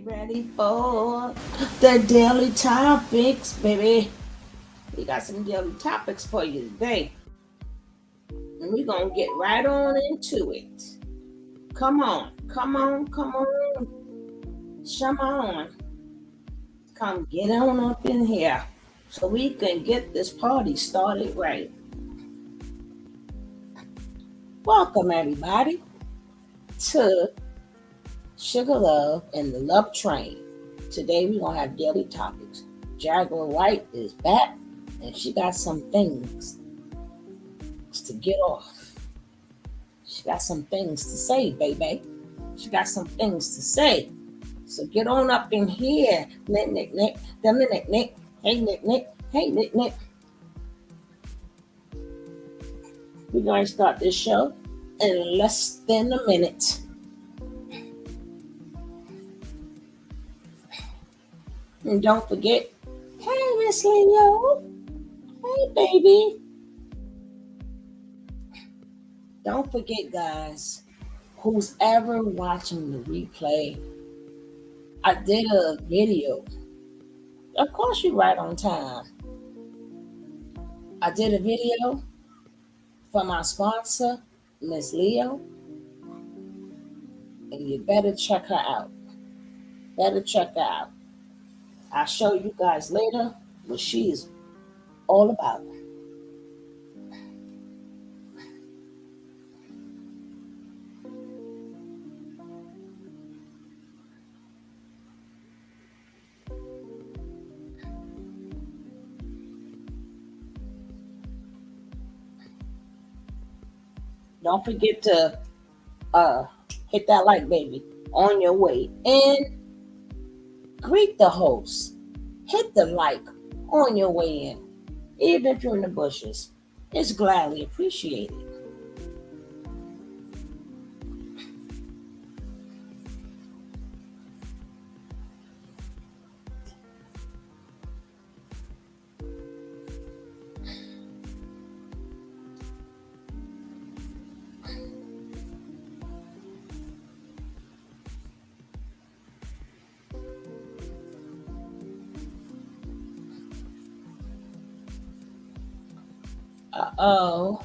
Ready for the daily topics, baby? We got some daily topics for you today, and we're gonna get right on into it. Come on, come on, come on, come on, come get on up in here so we can get this party started right. Welcome, everybody, to Sugar Love and the Love Train. Today we're gonna have daily topics. Jaguar Wright is back, and she got some things to get off. She got some things to say, baby. She got some things to say. So get on up in here, Nick, Nick, Nick, them Nick, Nick, hey, Nick, Nick, hey, Nick, Nick. We're going to start this show in less than a minute. And don't forget, hey, Miss Leo, hey, baby. Don't forget, guys, who's ever watching the replay, I did a video. Of course, you're right on time. I did a video for my sponsor, Miss Leo, and you better check her out. Better check her out. I'll show you guys later what she's all about. Don't forget to hit that like, baby, on your way. And greet the host. Hit the like on your way in. Even if you're in the bushes. It's gladly appreciated. Uh-oh.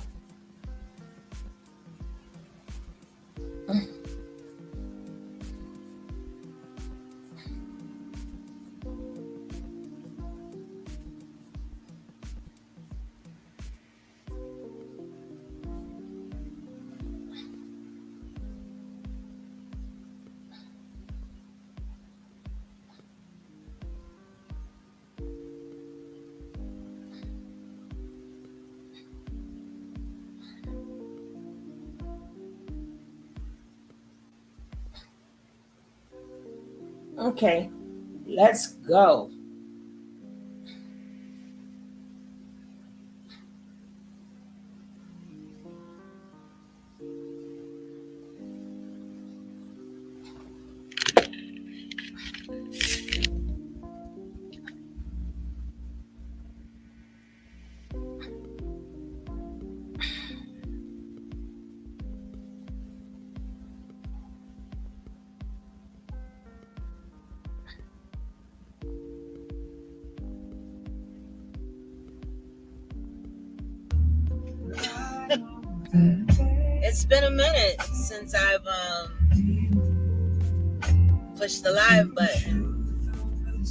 Okay, let's go. It's been a minute since I've pushed the live button.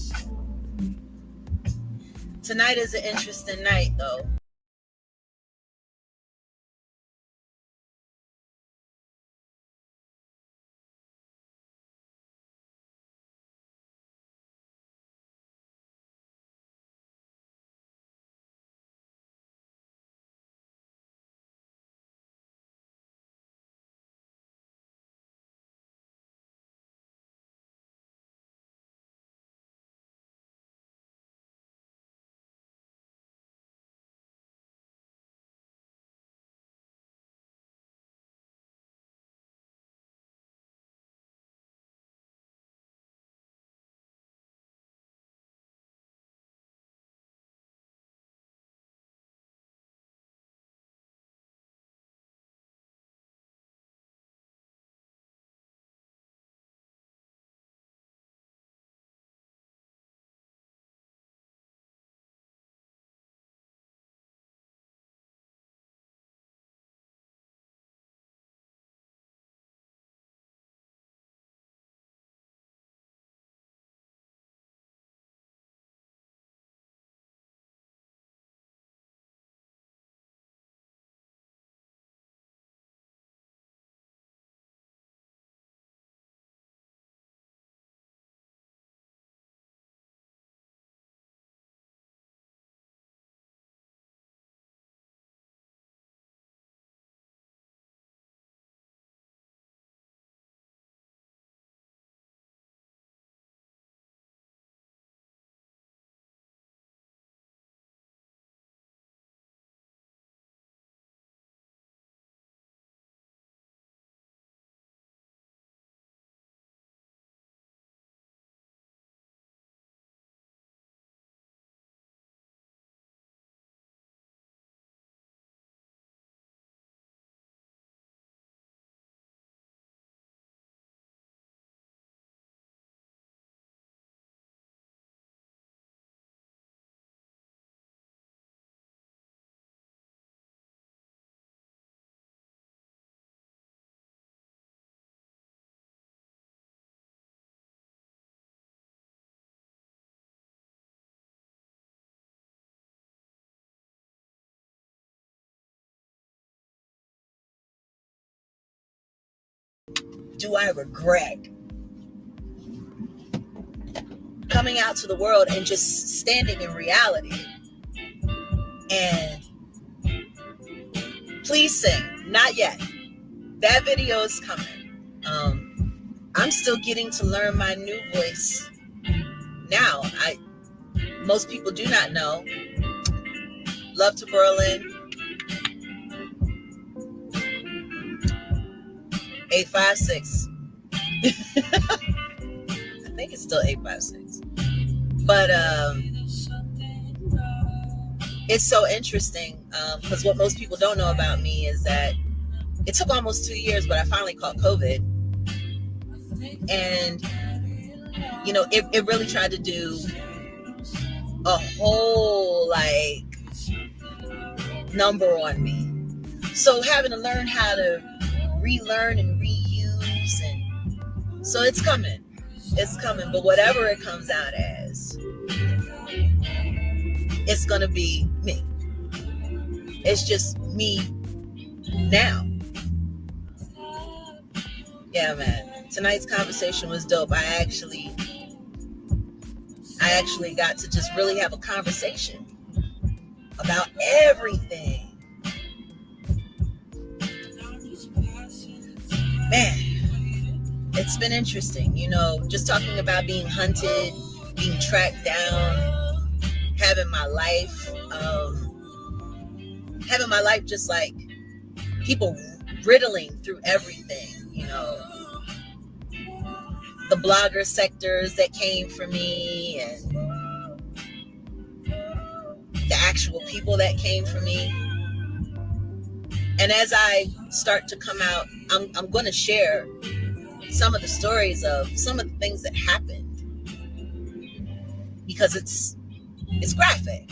Tonight is an interesting night, though. do I regret coming out to the world and just standing in reality? And please sing, not yet. That video is coming. I'm still getting to learn my new voice now. Most people do not know. Love to Berlin. 856. I think it's still 856. But it's so interesting because what most people don't know about me is that it took almost 2 years, but I finally caught COVID. And, you know, it really tried to do a whole, number on me. So having to learn how to relearn and reuse. And so it's coming. It's coming. But whatever it comes out as, it's going to be me. It's just me now. Yeah, man. Tonight's conversation was dope. I actually got to just really have a conversation about everything. Man, it's been interesting, you know, just talking about being hunted, being tracked down, having my life just like people riddling through everything, you know, the blogger sectors that came for me and the actual people that came for me. And as I start to come out, I'm going to share some of the stories of some of the things that happened because it's graphic.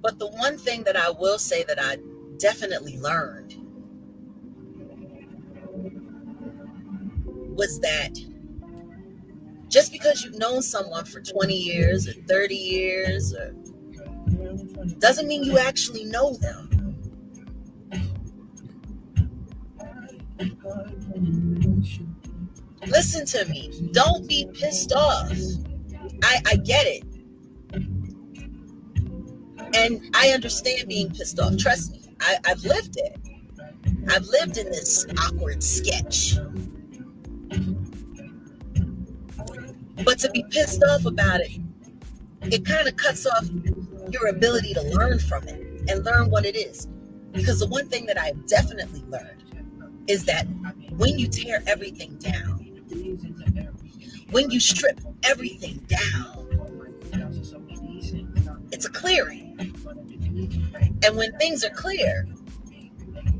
But the one thing that I will say that I definitely learned was that just because you've known someone for 20 years or 30 years doesn't mean you actually know them. Listen to me. Don't be pissed off. I get it. And I understand being pissed off. Trust me. I've lived it. I've lived in this awkward sketch. But to be pissed off about it, it kind of cuts off your ability to learn from it and learn what it is. Because the one thing that I've definitely learned is that when you tear everything down, when you strip everything down, it's a clearing. And when things are clear,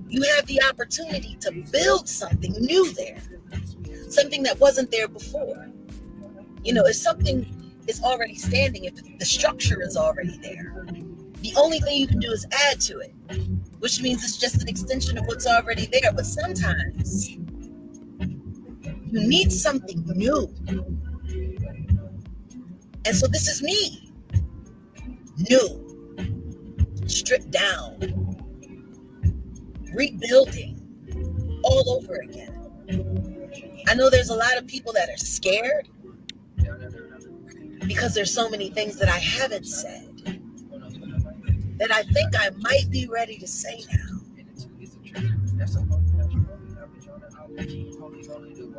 you have the opportunity to build something new there, something that wasn't there before. You know, if something is already standing, if the structure is already there, the only thing you can do is add to it, which means it's just an extension of what's already there. But sometimes you need something new. And so this is me. New. Stripped down. Rebuilding. All over again. I know there's a lot of people that are scared because there's so many things that I haven't said that I think I might be ready to say now.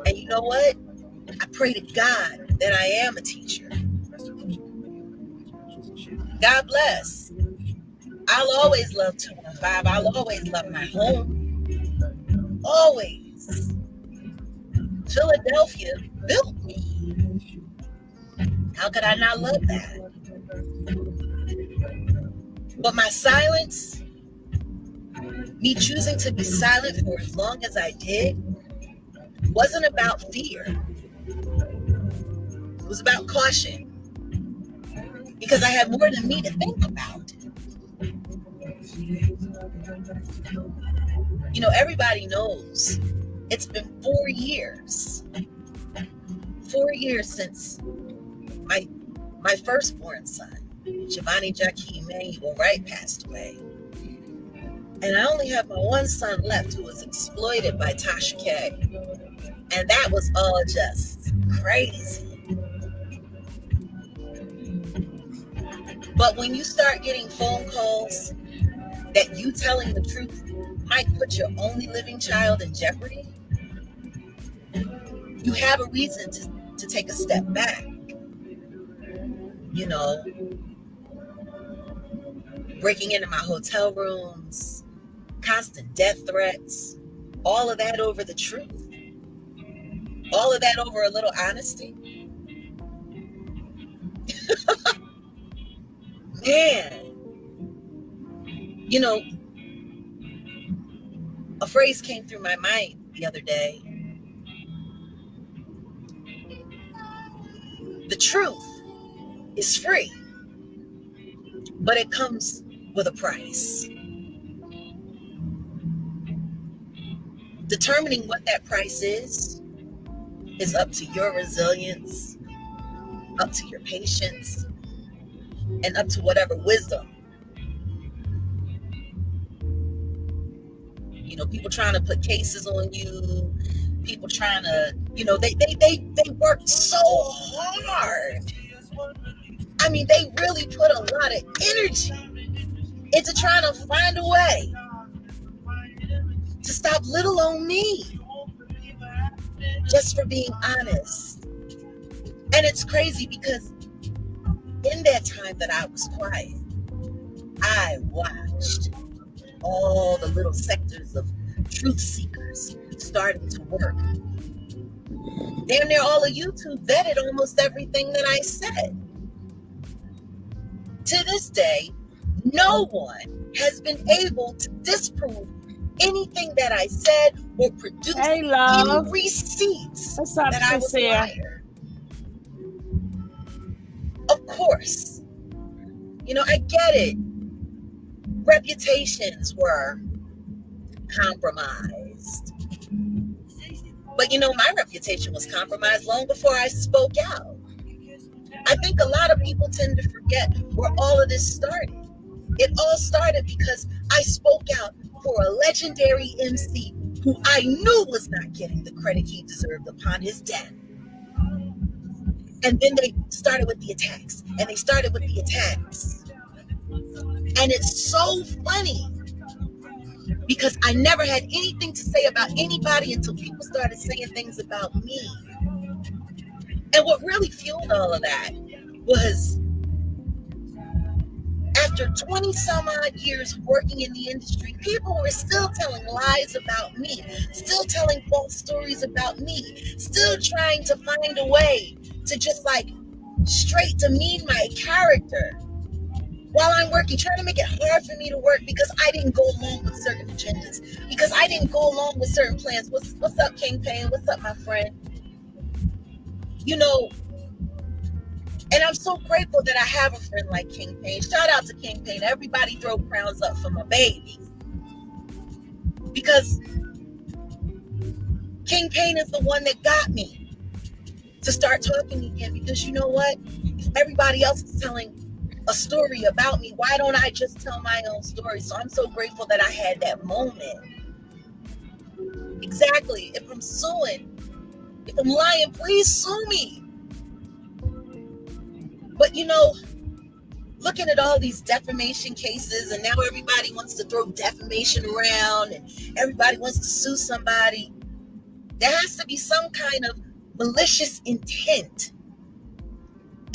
And you know what? I pray to God that I am a teacher. God bless. I'll always love 215. I'll always love my home. Always. Philadelphia built me. How could I not love that? But my silence, me choosing to be silent for as long as I did, wasn't about fear. It was about caution. Because I had more than me to think about. You know, everybody knows it's been 4 years. 4 years since my firstborn son, Giovanni Jackie Emmanuel Wright, passed away. And I only have my one son left who was exploited by Tasha K. And that was all just crazy. But when you start getting phone calls that you telling the truth might put your only living child in jeopardy, you have a reason to take a step back. You know, breaking into my hotel rooms, constant death threats, all of that over the truth, all of that over a little honesty. Man, you know, a phrase came through my mind the other day. The truth is free, but it comes with a price. Determining what that price is up to your resilience, up to your patience, and up to whatever wisdom. You know, people trying to put cases on you, people trying to, you know, they work so hard. I mean, they really put a lot of energy into trying to find a way to stop little old me just for being honest. And it's crazy because in that time that I was quiet, I watched all the little sectors of truth seekers starting to work. Damn near all of YouTube vetted almost everything that I said. To this day, no one has been able to disprove anything that I said or produce any receipts that I was a liar. Of course, you know, I get it. Reputations were compromised. But, you know, my reputation was compromised long before I spoke out. I think a lot of people tend to forget where all of this started. It all started because I spoke out for a legendary MC who I knew was not getting the credit he deserved upon his death. And then they started with the attacks, and they started with the attacks. And it's so funny because I never had anything to say about anybody until people started saying things about me. And what really fueled all of that was after 20 some odd years working in the industry, people were still telling lies about me, still telling false stories about me, still trying to find a way to just like straight demean my character while I'm working, trying to make it hard for me to work because I didn't go along with certain agendas, because I didn't go along with certain plans. What's up, Kingpin? What's up, my friend? You know, and I'm so grateful that I have a friend like Kingpin. Shout out to Kingpin. Everybody throw crowns up for my baby. Because Kingpin is the one that got me to start talking again. Because you know what? If everybody else is telling a story about me, why don't I just tell my own story? So I'm so grateful that I had that moment. Exactly. If I'm suing, if I'm lying, please sue me. But you know, looking at all these defamation cases, and now everybody wants to throw defamation around and everybody wants to sue somebody, there has to be some kind of malicious intent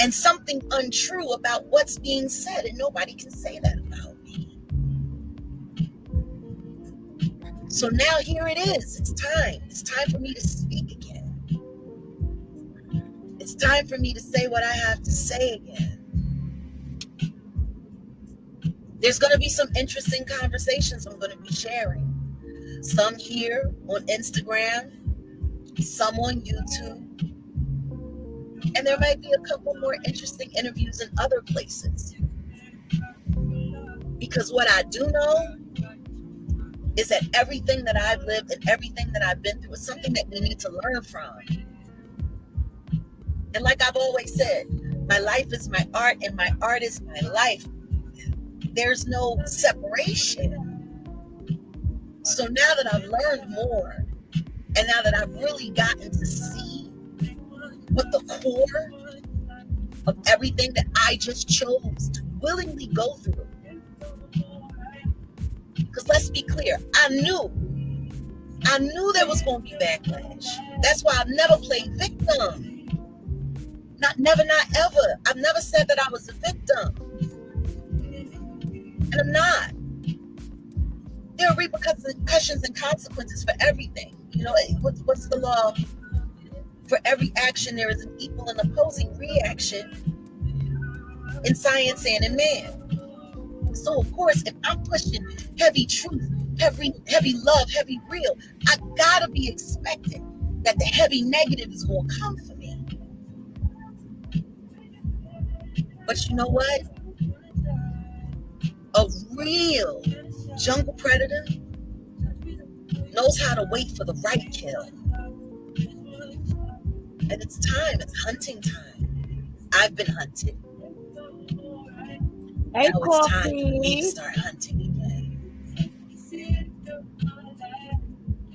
and something untrue about what's being said, and nobody can say that about me. So now here it is. It's time. It's time for me to speak again. It's time for me to say what I have to say again. There's going to be some interesting conversations I'm going to be sharing. Some here on Instagram, some on YouTube, and there might be a couple more interesting interviews in other places. Because what I do know is that everything that I've lived and everything that I've been through is something that we need to learn from. And like I've always said, my life is my art and my art is my life. There's no separation. So now that I've learned more, And now that I've really gotten to see what the core of everything that I just chose to willingly go through. Because let's be clear, I knew there was going to be backlash. That's why I've never played victim. Not ever. I've never said that I was a victim. And I'm not. There are repercussions and consequences for everything. You know, what's the law? For every action, there is an equal and opposing reaction in science and in man. So, of course, if I'm pushing heavy truth, heavy love, heavy real, I gotta be expecting that the heavy negative is going to come for me. But you know what? A real jungle predator knows how to wait for the right kill. And it's time. It's hunting time. I've been hunted. Hey, now it's time for me to start hunting again.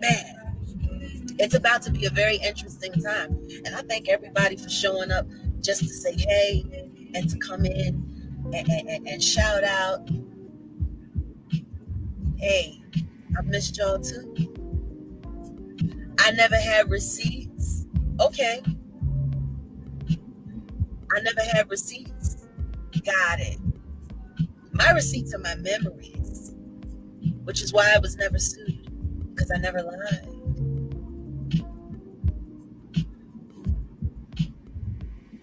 Man, it's about to be a very interesting time. And I thank everybody for showing up just to say hey and to come in and shout out. Hey, I missed y'all too. I never had receipts. Okay. I never had receipts. Got it. My receipts are my memories, which is why I was never sued, because I never lied.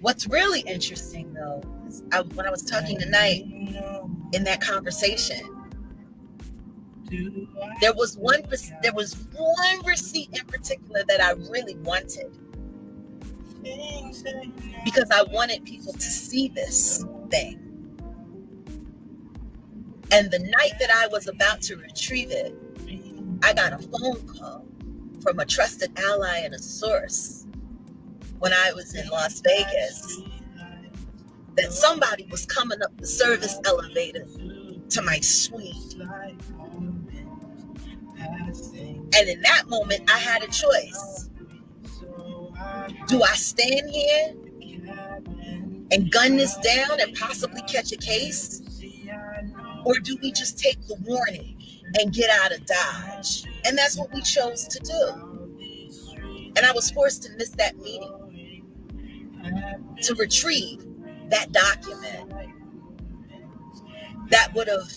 What's really interesting, though, is when I was talking tonight in that conversation, there was one receipt in particular that I really wanted, because I wanted people to see this thing. And the night that I was about to retrieve it, I got a phone call from a trusted ally and a source when I was in Las Vegas that somebody was coming up the service elevator to my suite. And in that moment, I had a choice. Do I stand here and gun this down and possibly catch a case? Or do we just take the warning and get out of Dodge? And that's what we chose to do. And I was forced to miss that meeting to retrieve that document. That would have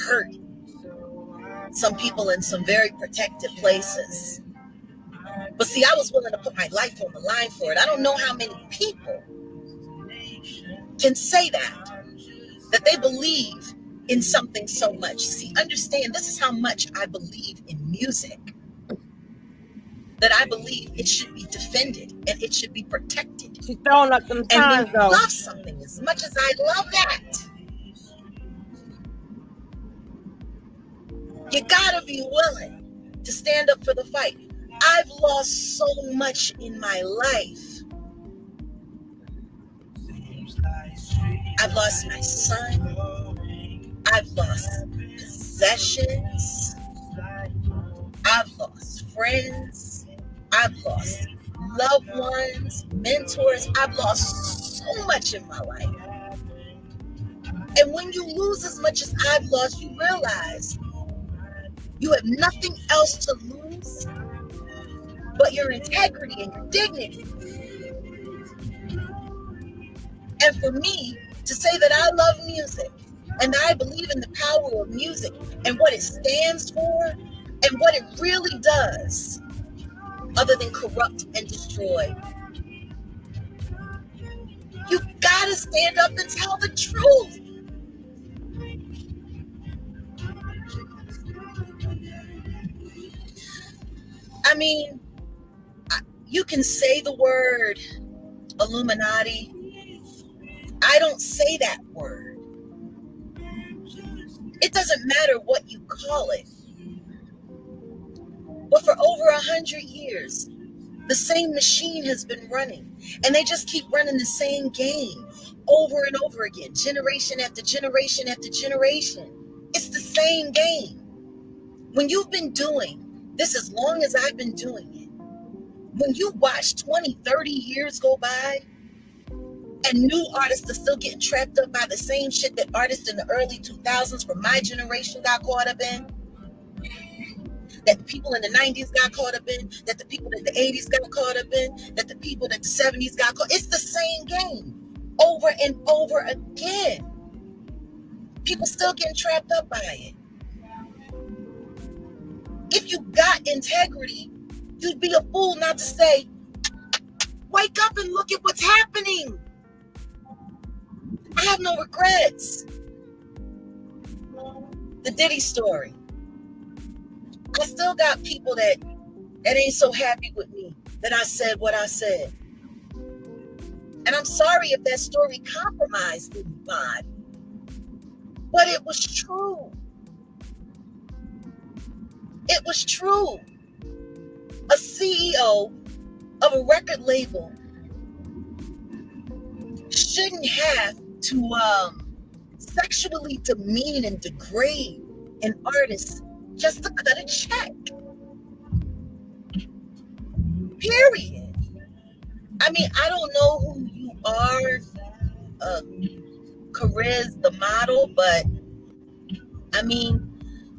hurt some people in some very protected places. But see, I was willing to put my life on the line for it. I don't know how many people can say that they believe in something so much. See, understand, this is how much I believe in music. That I believe it should be defended and it should be protected. She's throwing up them signs, though. And when you love something as much as I love that, you gotta be willing to stand up for the fight. I've lost so much in my life. I've lost my son. I've lost possessions. I've lost friends. I've lost loved ones, mentors. I've lost so much in my life. And when you lose as much as I've lost, you realize you have nothing else to lose but your integrity and your dignity. And for me to say that I love music and that I believe in the power of music and what it stands for and what it really does, other than corrupt and destroy, you gotta stand up and tell the truth. I mean, you can say the word Illuminati. I don't say that word. It doesn't matter what you call it. But for over 100 years, the same machine has been running. And they just keep running the same game over and over again, generation after generation after generation. It's the same game. When you've been doing this as long as I've been doing it. When you watch 20, 30 years go by and new artists are still getting trapped up by the same shit that artists in the early 2000s from my generation got caught up in, that the people in the 90s got caught up in, that the people in the 80s got caught up in, that the people in the 70s got caught. It's the same game over and over again. People still getting trapped up by it. If you got integrity, you'd be a fool not to say, wake up and look at what's happening. I have no regrets. The Diddy story. I still got people that ain't so happy with me that I said what I said. And I'm sorry if that story compromised anybody. But it was true. It was true. A CEO of a record label shouldn't have to sexually demean and degrade an artist just to cut a check. Period. I mean, I don't know who you are, Cariz, the model, but I mean,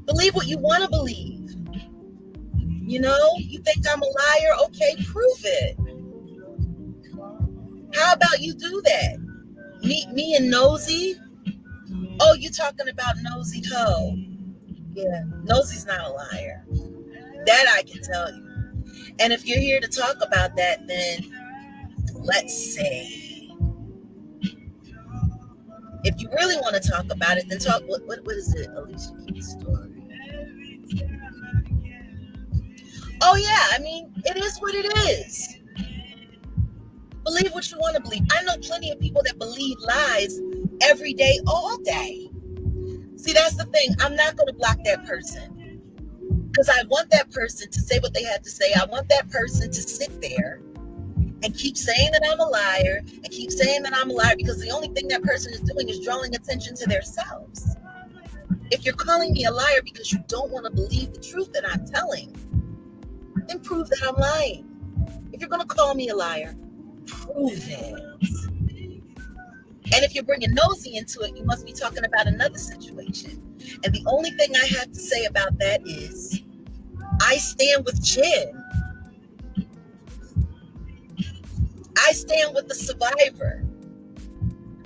believe what you want to believe. You know, you think I'm a liar? Okay, prove it. How about you do that? Me and Nosy? Oh, you talking about Nosy Ho? Yeah, Nosy's not a liar. That I can tell you. And if you're here to talk about that, then let's say, if you really want to talk about it, then talk. What is it? Alicia Keys' story. Oh yeah, I mean, it is what it is. Believe what you want to believe. I know plenty of people that believe lies every day, all day. See, that's the thing. I'm not going to block that person because I want that person to say what they have to say. I want that person to sit there and keep saying that I'm a liar and keep saying that I'm a liar, because the only thing that person is doing is drawing attention to themselves. If you're calling me a liar because you don't want to believe the truth that I'm telling, then prove that I'm lying. If you're going to call me a liar, prove it. And if you're bringing Nosy into it, you must be talking about another situation. And the only thing I have to say about that is I stand with Jen. I stand with the survivor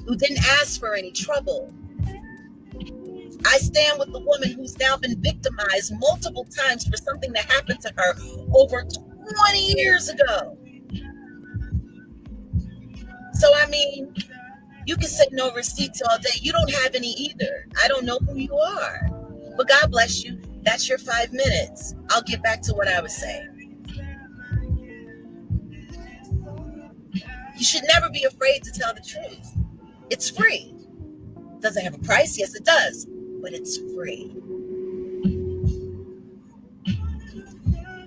who didn't ask for any trouble. I stand with the woman who's now been victimized multiple times for something that happened to her over 20 years ago. So, I mean, you can say no receipts all day. You don't have any either. I don't know who you are. But God bless you. That's your 5 minutes. I'll get back to what I was saying. You should never be afraid to tell the truth. It's free. Does it have a price? Yes, it does. But it's free.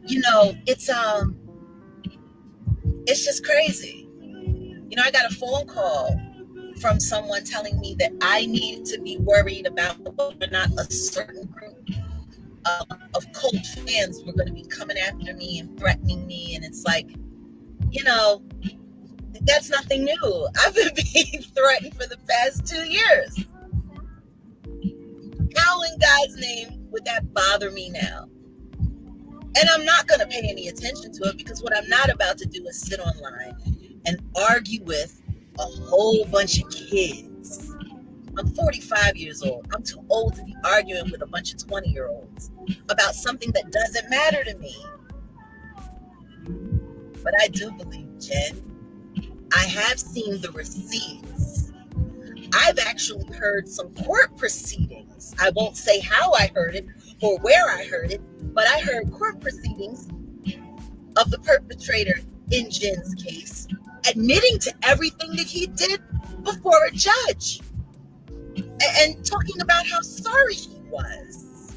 You know, it's just crazy. You know, I got a phone call from someone telling me that I needed to be worried about whether or not a certain group of cult fans were going to be coming after me and threatening me. And it's like, you know, that's nothing new. I've been being threatened for the past 2 years. How in God's name would that bother me now? And I'm not going to pay any attention to it, because what I'm not about to do is sit online and argue with a whole bunch of kids. I'm 45 years old. I'm too old to be arguing with a bunch of 20-year-olds about something that doesn't matter to me. But I do believe, Jen, I have seen the receipts. I've actually heard some court proceedings. I won't say how I heard it or where I heard it, but I heard court proceedings of the perpetrator in Jen's case admitting to everything that he did before a judge and talking about how sorry he was.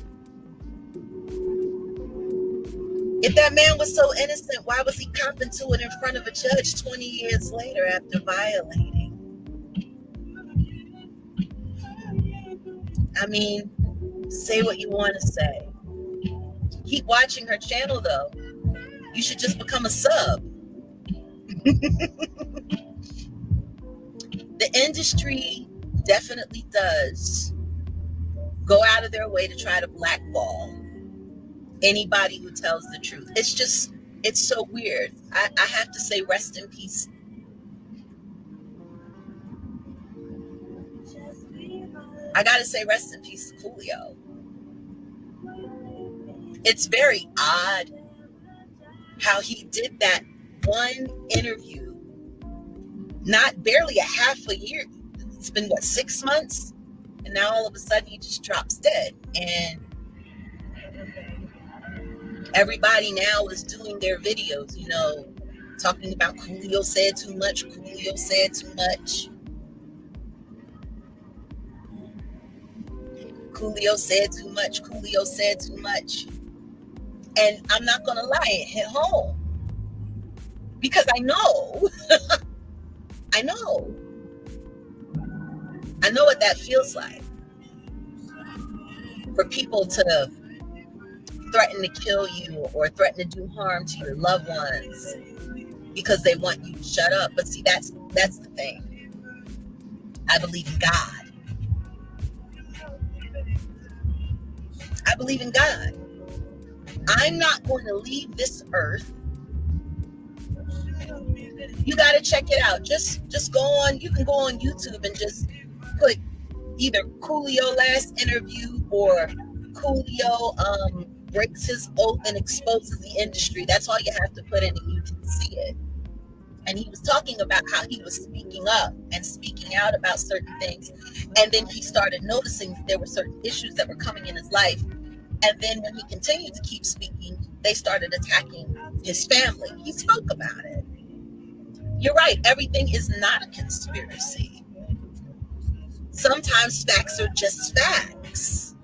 If that man was so innocent, why was he copping to it in front of a judge 20 years later after violating? I mean, say what you want to say. Keep watching her channel though. You should just become a sub. The industry definitely does go out of their way to try to blackball anybody who tells the truth. It's so weird. I have to say rest in peace. I gotta say rest in peace to Coolio. It's very odd how he did that one interview, not barely a half a year. It's been what, 6 months? And now all of a sudden he just drops dead. And everybody now is doing their videos, talking about Coolio said too much, Coolio said too much. Coolio said too much, Coolio said too much. And I'm not gonna lie, it hit home. Because I know. I know what that feels like. For people to threaten to kill you or threaten to do harm to your loved ones because they want you to shut up. But see, that's the thing. I believe in God. I believe in God. I'm not going to leave this earth. You got to check it out. Just go on. You can go on YouTube and just put either Coolio last interview or Coolio breaks his oath and exposes the industry. That's all you have to put in and you can see it. And he was talking about how he was speaking up and speaking out about certain things. And then he started noticing that there were certain issues that were coming in his life. And then when he continued to keep speaking, they started attacking his family. He spoke about it. You're right. Everything is not a conspiracy. Sometimes facts are just facts.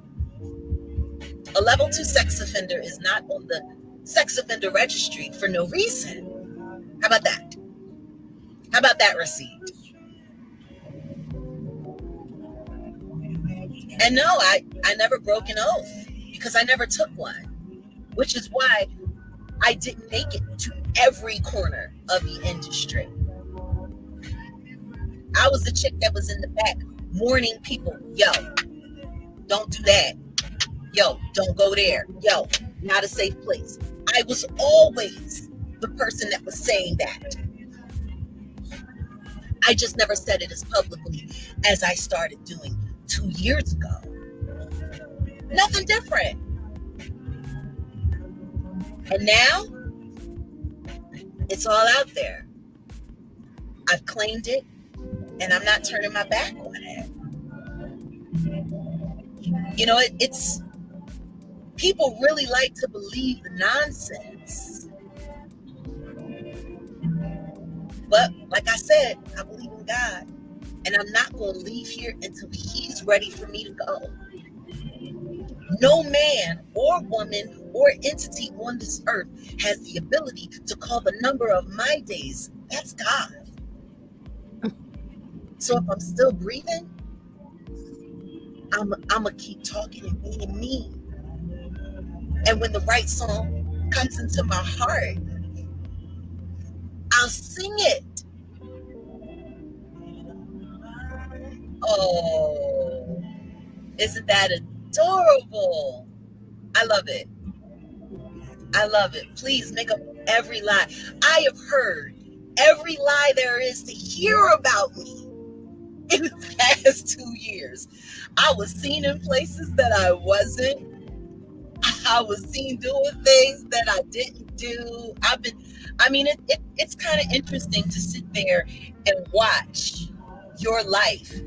A level 2 sex offender is not on the sex offender registry for no reason. How about that? How about that receipt? And no, I never broke an oath because I never took one, which is why I didn't make it to every corner of the industry. I was the chick that was in the back warning people, yo, don't do that. Yo, don't go there. Yo, not a safe place. I was always the person that was saying that. I just never said it as publicly as I started doing 2 years ago. Nothing different. And now, it's all out there. I've claimed it, and I'm not turning my back on it. It's people really like to believe the nonsense. But like I said, I believe in God, and I'm not going to leave here until He's ready for me to go. No man or woman or entity on this earth has the ability to call the number of my days. That's God. So if I'm still breathing, I'm going to keep talking and being me. And when the right song comes into my heart, I'll sing it. Oh, isn't that adorable? I love it. I love it. Please make up every lie. I have heard every lie there is to hear about me in the past 2 years. I was seen in places that I wasn't. I was seen doing things that I didn't do. It's kind of interesting to sit there and watch your life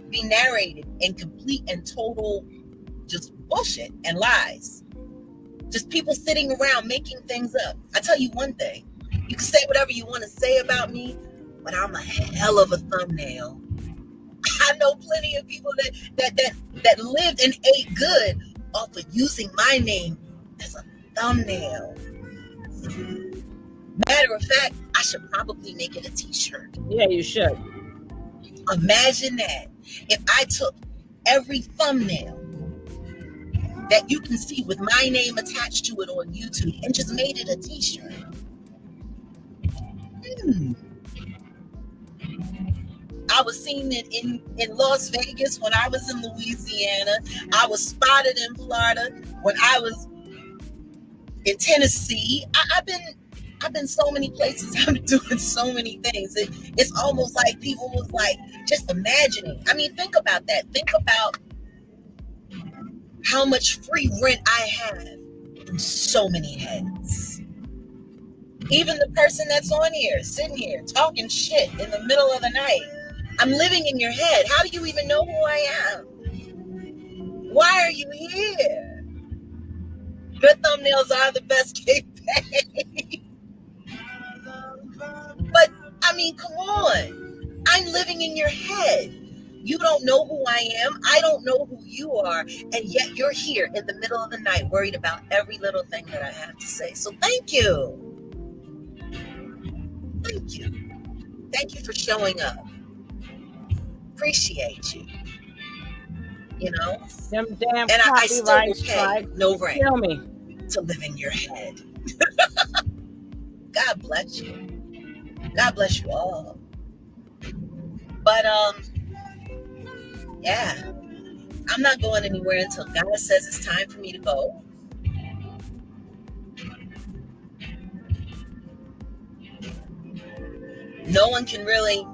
be narrated in complete and total just bullshit and lies. Just people sitting around making things up. I tell you one thing, you can say whatever you want to say about me, but I'm a hell of a thumbnail. I know plenty of people that lived and ate good off of using my name as a thumbnail. Matter of fact, I should probably make it a t-shirt. Yeah, you should. Imagine that. If I took every thumbnail that you can see with my name attached to it on YouTube and just made it a t-shirt. I was seen it in Las Vegas when I was in Louisiana. I was spotted in Florida when I was in Tennessee. I've been so many places. I'm doing so many things. It's almost like people was like just imagining. I mean, think about that. Think about how much free rent I have in so many heads. Even the person that's on here, sitting here, talking shit in the middle of the night. I'm living in your head. How do you even know who I am? Why are you here? Your thumbnails are the best cake paid. But, I mean, come on. I'm living in your head. You don't know who I am. I don't know who you are. And yet you're here in the middle of the night worried about every little thing that I have to say. So thank you. Thank you. Thank you for showing up. Appreciate you. You know? Them damn and I still will pay no rent Kill me. to live in your head. God bless you. God bless you all. But yeah, I'm not going anywhere until God says it's time for me to go. No one can really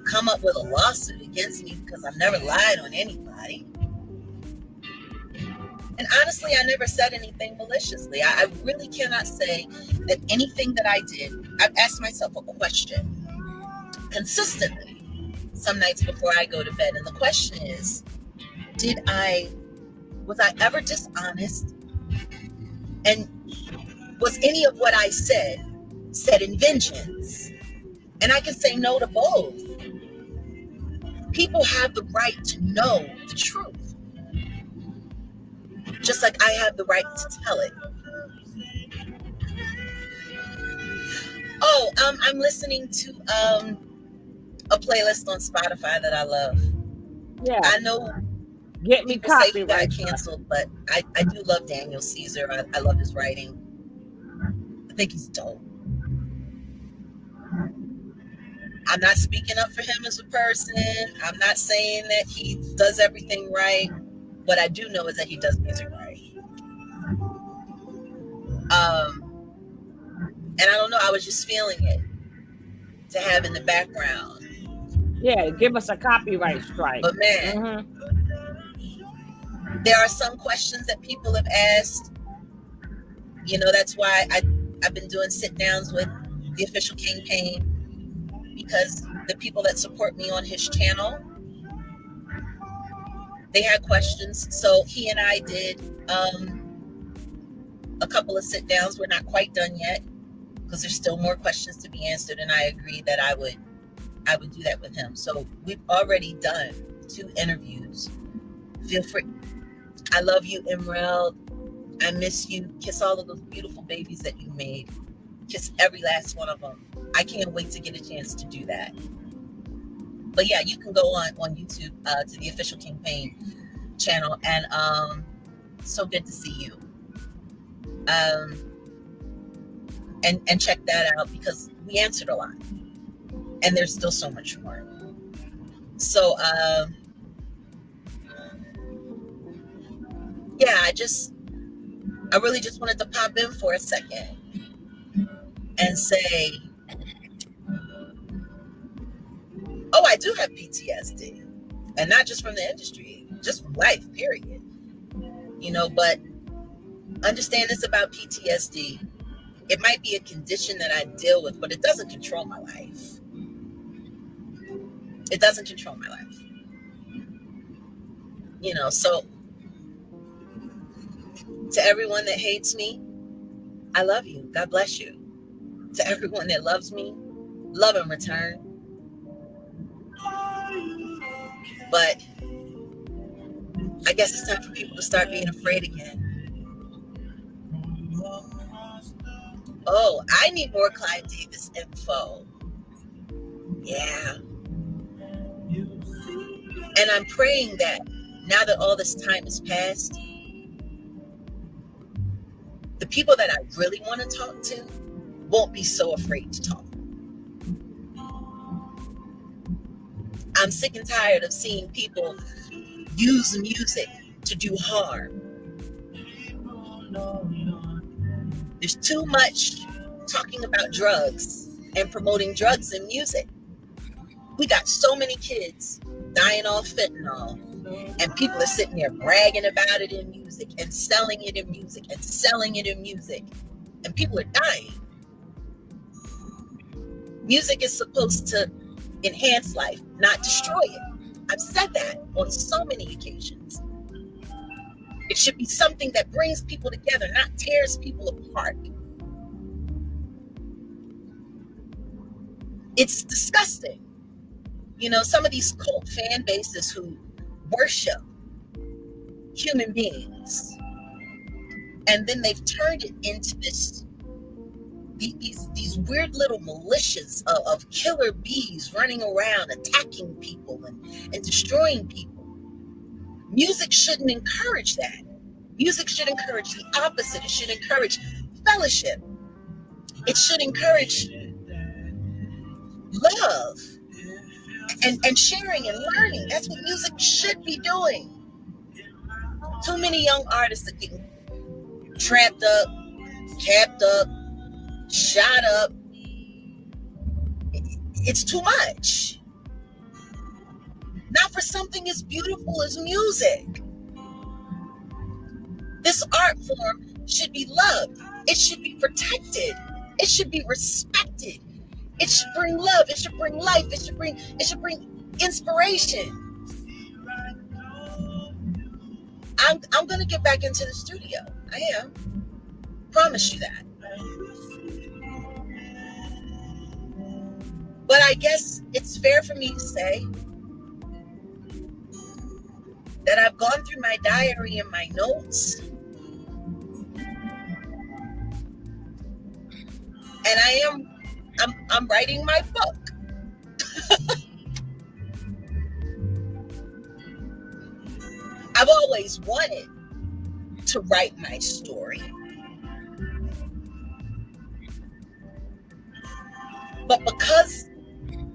come up with a lawsuit against me because I've never lied on anybody. And honestly, I never said anything maliciously. I really cannot say that anything that I did, I've asked myself a question consistently some nights before I go to bed. And the question is, was I ever dishonest? And was any of what I said in vengeance? And I can say no to both. People have the right to know the truth, just like I have the right to tell it. Oh, I'm listening to a playlist on Spotify that I love. Yeah. I know Get me people say he copyright. got canceled, but I do love Daniel Caesar. I love his writing. I think he's dope. I'm not speaking up for him as a person. I'm not saying that he does everything right. What I do know is that he does music right. And I don't know, I was just feeling it to have in the background. Yeah, give us a copyright strike. But man, there are some questions that people have asked. You know, that's why I've been doing sit downs with the official Kingpin, because the people that support me on his channel, they had questions. So he and I did a couple of sit downs. We're not quite done yet because there's still more questions to be answered, and I agreed that I would do that with him. So we've already done 2 interviews. Feel free. I love you, Emerald. I miss you. Kiss all of those beautiful babies that you made. Kiss every last one of them. I can't wait to get a chance to do that. But yeah, you can go on YouTube to the official Kingpin channel, and so good to see you. And check that out, because we answered a lot, and there's still so much more. So yeah, I really just wanted to pop in for a second and say, oh, I do have PTSD, and not just from the industry, just from life, period. You know, but understand this about PTSD. It might be a condition that I deal with, but it doesn't control my life. It doesn't control my life. You know, so to everyone that hates me, I love you. God bless you. To everyone that loves me, love in return. But I guess it's time for people to start being afraid again. Oh, I need more Clive Davis info. Yeah. And I'm praying that now that all this time has passed, The people that I really want to talk to won't be so afraid to talk. I'm sick and tired of seeing people use music to do harm. There's too much talking about drugs and promoting drugs in music. We got so many kids dying off fentanyl, and people are sitting there bragging about it in music and selling it in music and selling it in music, and people are dying. Music is supposed to enhance life, not destroy it. I've said that on so many occasions. It should be something that brings people together, not tears people apart. It's disgusting. You know, some of these cult fan bases who worship human beings, and then they've turned it into these weird little militias of killer bees running around attacking people and destroying people. Music shouldn't encourage that. Music should encourage the opposite. It should encourage fellowship. It should encourage love and sharing and learning. That's what music should be doing. Too many young artists are getting trapped up, capped up, shot up. It's too much. Not for something as beautiful as music. This art form should be loved. It should be protected. It should be respected. It should bring love. It should bring life. It should bring inspiration. I'm gonna get back into the studio. I am. Promise you that. But I guess it's fair for me to say that I've gone through my diary and my notes, and I'm writing my book. I've always wanted to write my story, but because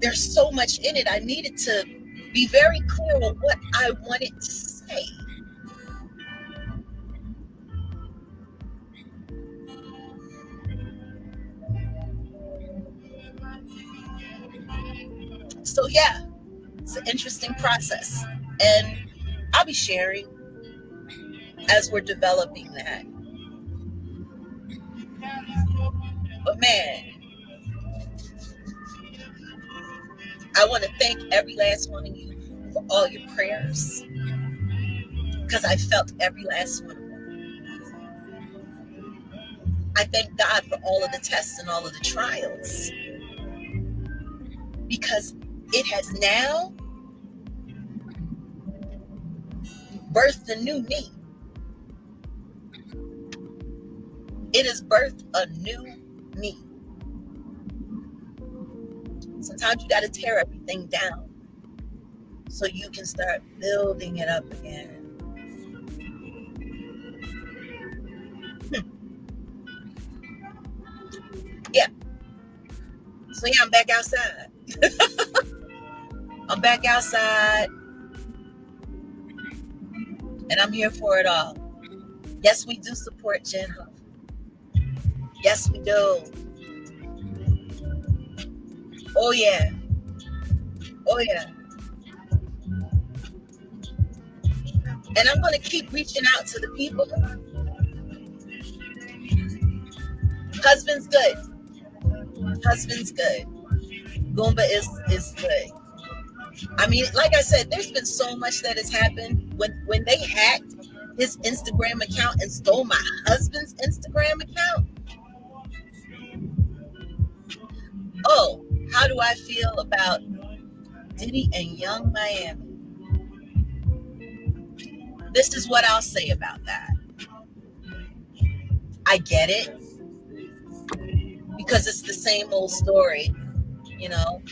there's so much in it, I needed to be very clear on what I wanted to say. So yeah, it's an interesting process, and I'll be sharing as we're developing that. But man, I want to thank every last one of you for all your prayers, because I felt every last one of them. I thank God for all of the tests and all of the trials, because it has now birthed a new me. It has birthed a new me. Sometimes you got to tear everything down so you can start building it up again. Yeah. So yeah, I'm back outside. I'm back outside, and I'm here for it all. Yes, we do support Jen Huff. Yes, we do. Oh yeah. Oh yeah. And I'm going to keep reaching out to the people. Husband's good. Husband's good. Goomba is good. I mean, like I said, there's been so much that has happened. When they hacked his Instagram account and stole my husband's Instagram account. Oh, how do I feel about Diddy and Young Miami? This is what I'll say about that. I get it, because it's the same old story, you know,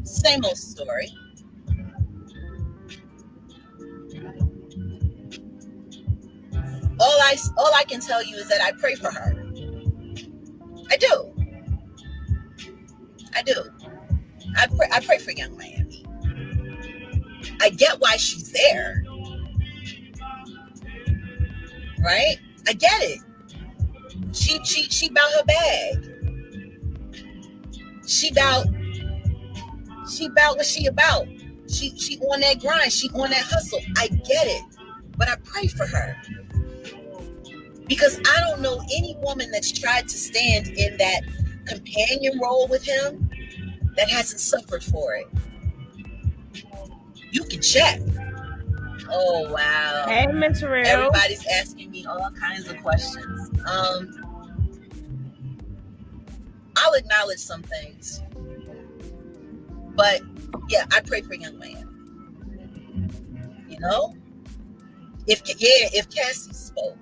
same old story. All all I can tell you is that I pray for her. I do. I pray for Young Miami. I get why she's there, right? I get it. She bout her bag. She bout what she about. She on that grind. She on that hustle. I get it, but I pray for her because I don't know any woman that's tried to stand in that companion role with him that hasn't suffered for it. You can check. Oh wow! Hey, Miss Real. Everybody's asking me all kinds of questions. I'll acknowledge some things, but yeah, I pray for Young Man. You know, if Cassie spoke,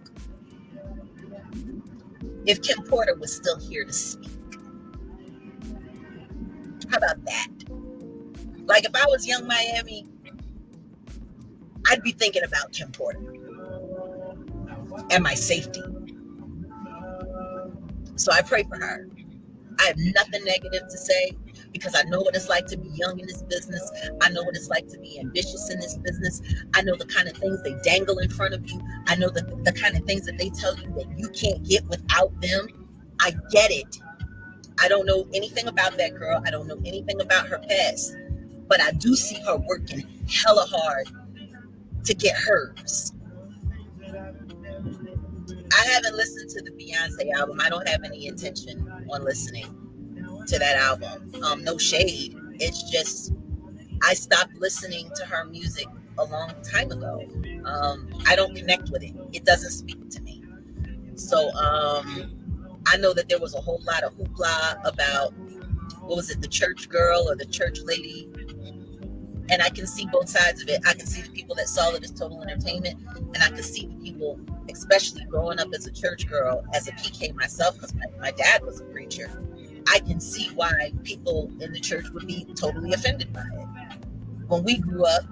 if Kim Porter was still here to speak, how about that? Like if I was Young Miami, I'd be thinking about Kim Porter and my safety. So I pray for her. I have nothing negative to say because I know what it's like to be young in this business. I know what it's like to be ambitious in this business. I know the kind of things they dangle in front of you. I know the kind of things that they tell you that you can't get without them. I get it. I don't know anything about that girl. I don't know anything about her past. But I do see her working hella hard to get hers. I haven't listened to the Beyonce album. I don't have any intention on listening to that album. No shade. It's just I stopped listening to her music a long time ago. I don't connect with it. It doesn't speak to me. So I know that there was a whole lot of hoopla about what was it, the church girl or the church lady. And I can see both sides of it. I can see the people that saw it as total entertainment, and I can see the people, especially growing up as a church girl, as a PK myself, because my dad was a preacher. I can see why people in the church would be totally offended by it. When we grew up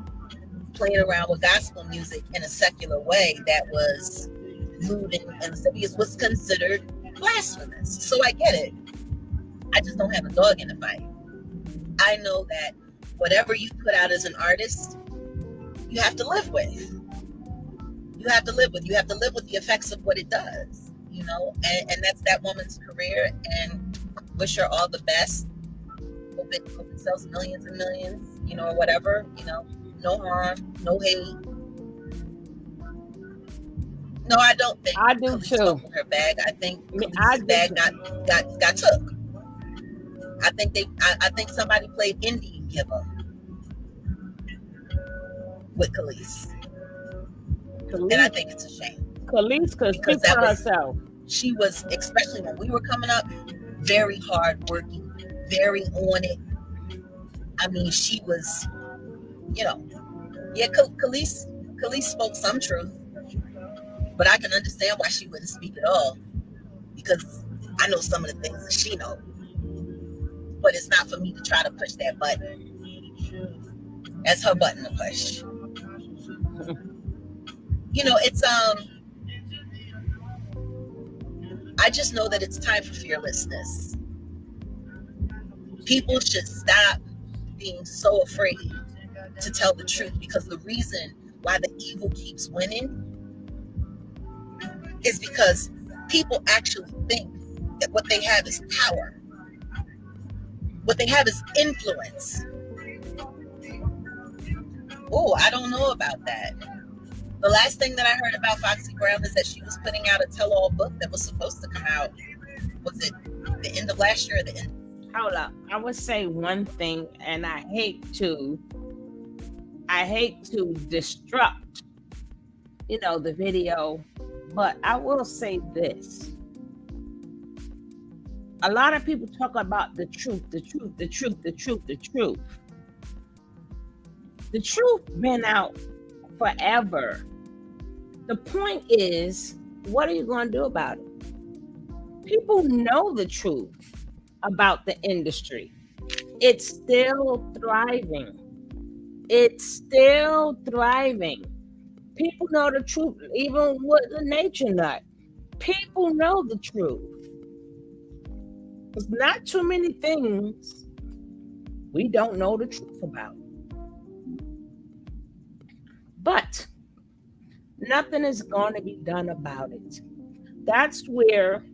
playing around with gospel music in a secular way that was lewd and lascivious was considered blasphemous. So I get it. I just don't have a dog in the fight. I know that whatever you put out as an artist, you have to live with. You have to live with the effects of what it does, you know, and that's that woman's career, and wish her all the best. Hope it sells millions and millions, you know, or whatever, you know, no harm, no hate. No, I don't think I do too. Her bag. I think Khaleesi's bag got took. I think somebody played Indian Giver with Khaleesi. And I think it's a shame. Khaleesi could speak for herself. She was, especially when we were coming up, very hard working, very on it. I mean, she was, you know, yeah, Khaleesi spoke some truth, but I can understand why she wouldn't speak at all, because I know some of the things that she knows. But it's not for me to try to push that button. That's her button to push. You know, it's I just know that it's time for fearlessness. People should stop being so afraid to tell the truth, because the reason why the evil keeps winning is because people actually think that what they have is power. What they have is influence. Oh, I don't know about that. The last thing that I heard about Foxy Brown is that she was putting out a tell-all book that was supposed to come out. Was it the end of last year or the end? Hold up. I would say one thing, and I hate to disrupt, you know, the video, but I will say this. A lot of people talk about the truth. The truth been out forever. The point is, what are you going to do about it? People know the truth about the industry. It's still thriving. People know the truth, even with the nature nut. People know the truth. There's not too many things we don't know the truth about. But nothing is going to be done about it. That's where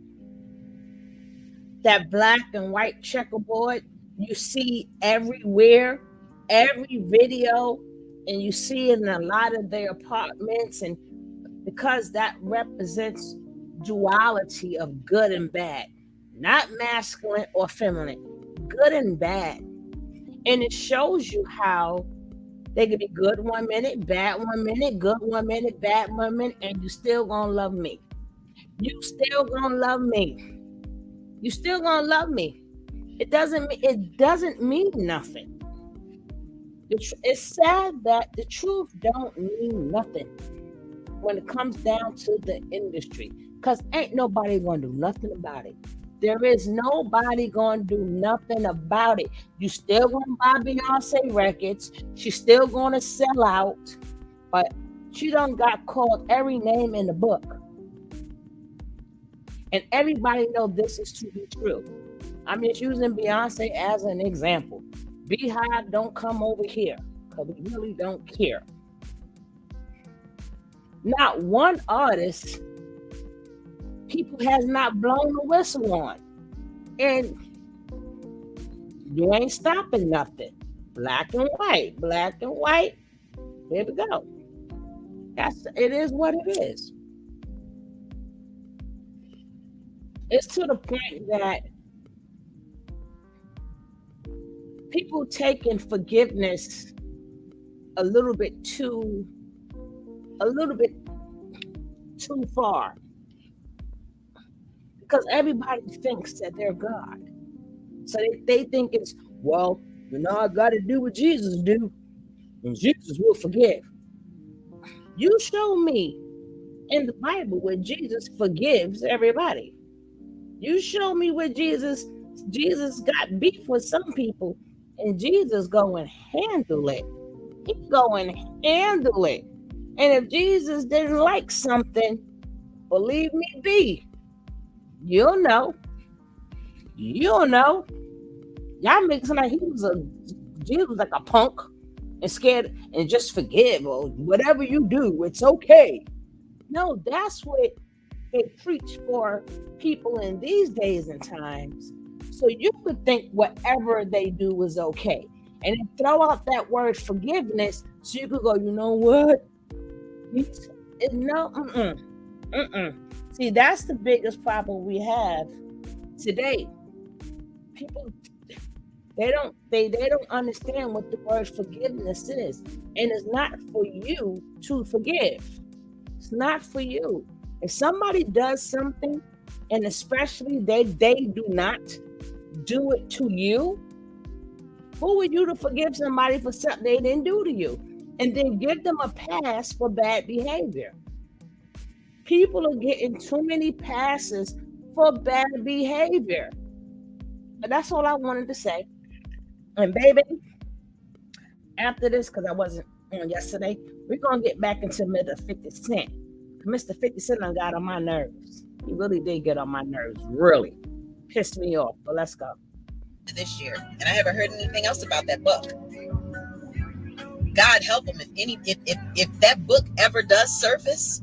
that black and white checkerboard you see everywhere, every video, and you see it in a lot of their apartments, and because that represents duality of good and bad, not masculine or feminine, good and bad. And it shows you how they can be good 1 minute, bad 1 minute, good 1 minute, bad 1 minute, and you still gonna love me. You still gonna love me. You still gonna love me. It doesn't mean nothing. It's sad that the truth don't mean nothing when it comes down to the industry, because ain't nobody gonna do nothing about it. There is nobody gonna do nothing about it. You still gonna buy Beyonce records. She's still gonna sell out, but she done got called every name in the book, and everybody know this is to be true. I'm just using Beyonce as an example. Beehive, don't come over here, because we really don't care. Not one artist people has not blown the whistle on. And you ain't stopping nothing. Black and white, black and white. There we go. It is what it is. It's to the point that people taking forgiveness a little bit too far, because everybody thinks that they're God. So they think it's, well, I got to do what Jesus do, and Jesus will forgive. You show me in the Bible where Jesus forgives everybody. You show me where Jesus got beef with some people, and Jesus go and handle it. He go and handle it. And if Jesus didn't like something, believe me, be, you'll know. You'll know. Y'all make it sound like Jesus was like a punk and scared and just forgive, or whatever you do, it's okay. No, that's what they preach for people in these days and times. So you could think whatever they do is okay. And then throw out that word forgiveness so you could go, you know what? No. See, that's the biggest problem we have today. People, they don't understand what the word forgiveness is. And it's not for you to forgive. It's not for you. If somebody does something, and especially they do not do it to you, who are you to forgive somebody for something they didn't do to you? And then give them a pass for bad behavior. People are getting too many passes for bad behavior. But that's all I wanted to say. And baby, after this, because I wasn't on yesterday, we're going to get back into Mr. 50 Cent. Mr. 50 Cent done got on my nerves. He really did get on my nerves. Really. Pissed me off. But let's go. This year, and I haven't heard anything else about that book. God help him if that book ever does surface.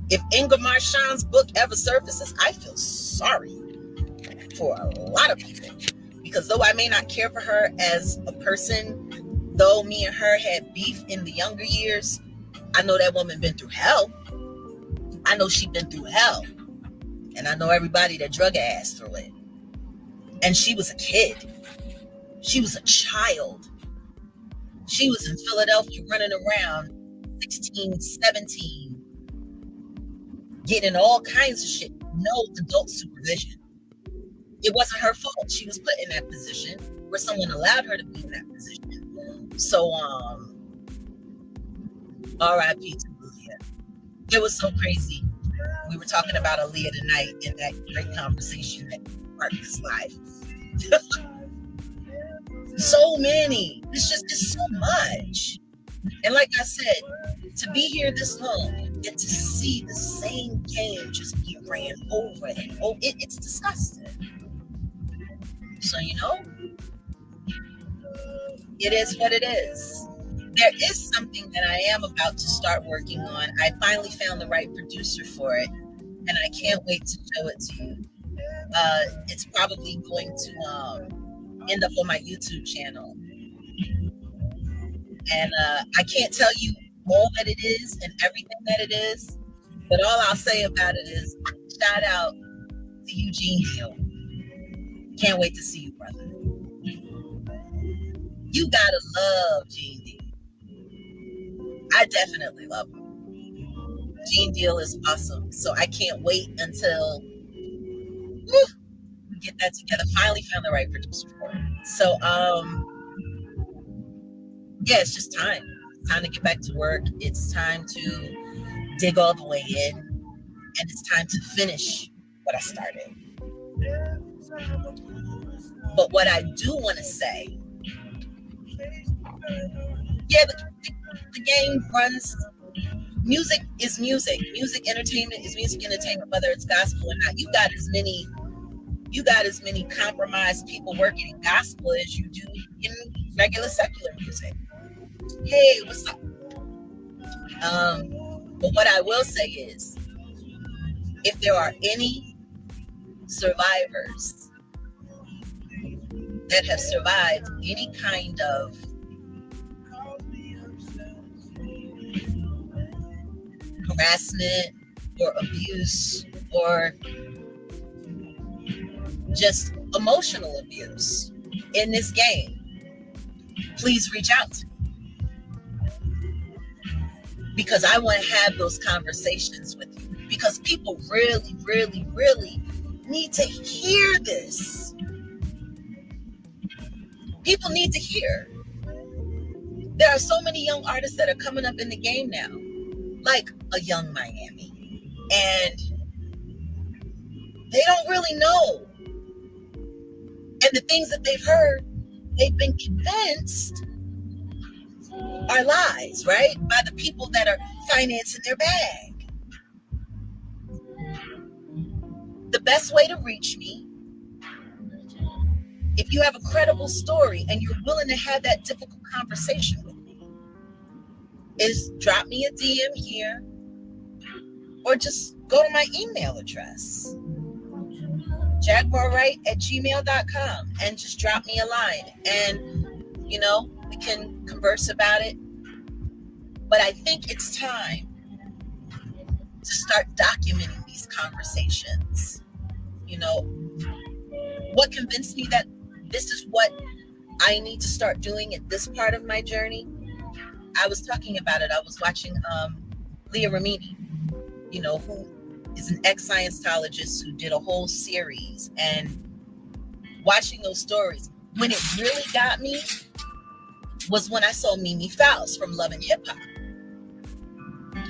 If Inga Marchand's book ever surfaces, I feel sorry for a lot of people, because though I may not care for her as a person, though me and her had beef in the younger years, I know that woman been through hell. I know she been through hell, and I know everybody that drug her ass through it. And she was a kid. She was a child. She was in Philadelphia running around 16, 17, getting all kinds of shit. No adult supervision. It wasn't her fault. She was put in that position where someone allowed her to be in that position. So, R.I.P. to Leah. It was so crazy. We were talking about Aaliyah tonight in that great conversation that sparked this life. So many. It's so much. And like I said, To be here this long and to see the same game just be ran over and over, it's disgusting. So, it is what it is. There is something that I am about to start working on. I finally found the right producer for it, and I can't wait to show it to you. It's probably going to end up on my YouTube channel. And I can't tell you all that it is and everything that it is, but all I'll say about it is shout out to Eugene Hill. Can't wait to see you, brother. You gotta love Gene Deal. I definitely love him. Gene Deal is awesome. So I can't wait until we get that together. Finally found the right producer for it. So yeah, it's just time. It's time to get back to work. It's time to dig all the way in. And it's time to finish what I started. But what I do want to say, yeah, the game runs. Music is music. Music entertainment is music entertainment, whether it's gospel or not. You got as many compromised people working in gospel as you do in regular secular music. Hey, what's up? But what I will say is, if there are any survivors that have survived any kind of harassment or abuse or just emotional abuse in this game, please reach out to me. Because I want to have those conversations with you. Because people really, really, really need to hear this. People need to hear. There are so many young artists that are coming up in the game now, like a Young Miami, and they don't really know. And the things that they've heard, they've been convinced are lies, right? By the people that are financing their bag. The best way to reach me, if you have a credible story and you're willing to have that difficult conversation with me, is drop me a DM here or just go to my email address, jaguarwright@gmail.com, and just drop me a line. And, we can converse about it. But I think it's time to start documenting these conversations. What convinced me that this is what I need to start doing at this part of my journey? I was talking about it. I was watching Leah Remini, who is an ex-Scientologist who did a whole series, and watching those stories. When it really got me was when I saw Mimi Faust from Love and Hip Hop.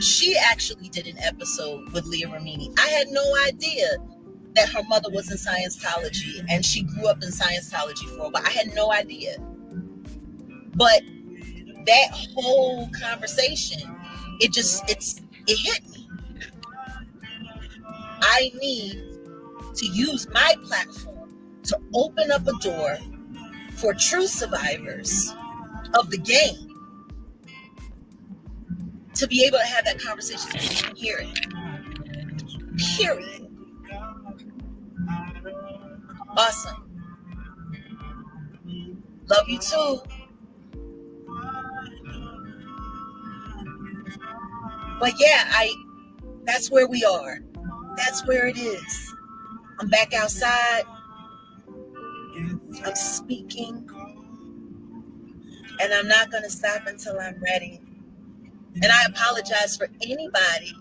She actually did an episode with Leah Remini. I had no idea that her mother was in Scientology and she grew up in Scientology for a while. I had no idea. But that whole conversation, it hit me. I need to use my platform to open up a door for true survivors of the game to be able to have that conversation and you can hear it. Period. Awesome. Love you too. But yeah, that's where we are. That's where it is. I'm back outside. I'm speaking. And I'm not going to stop until I'm ready. And I apologize for anybody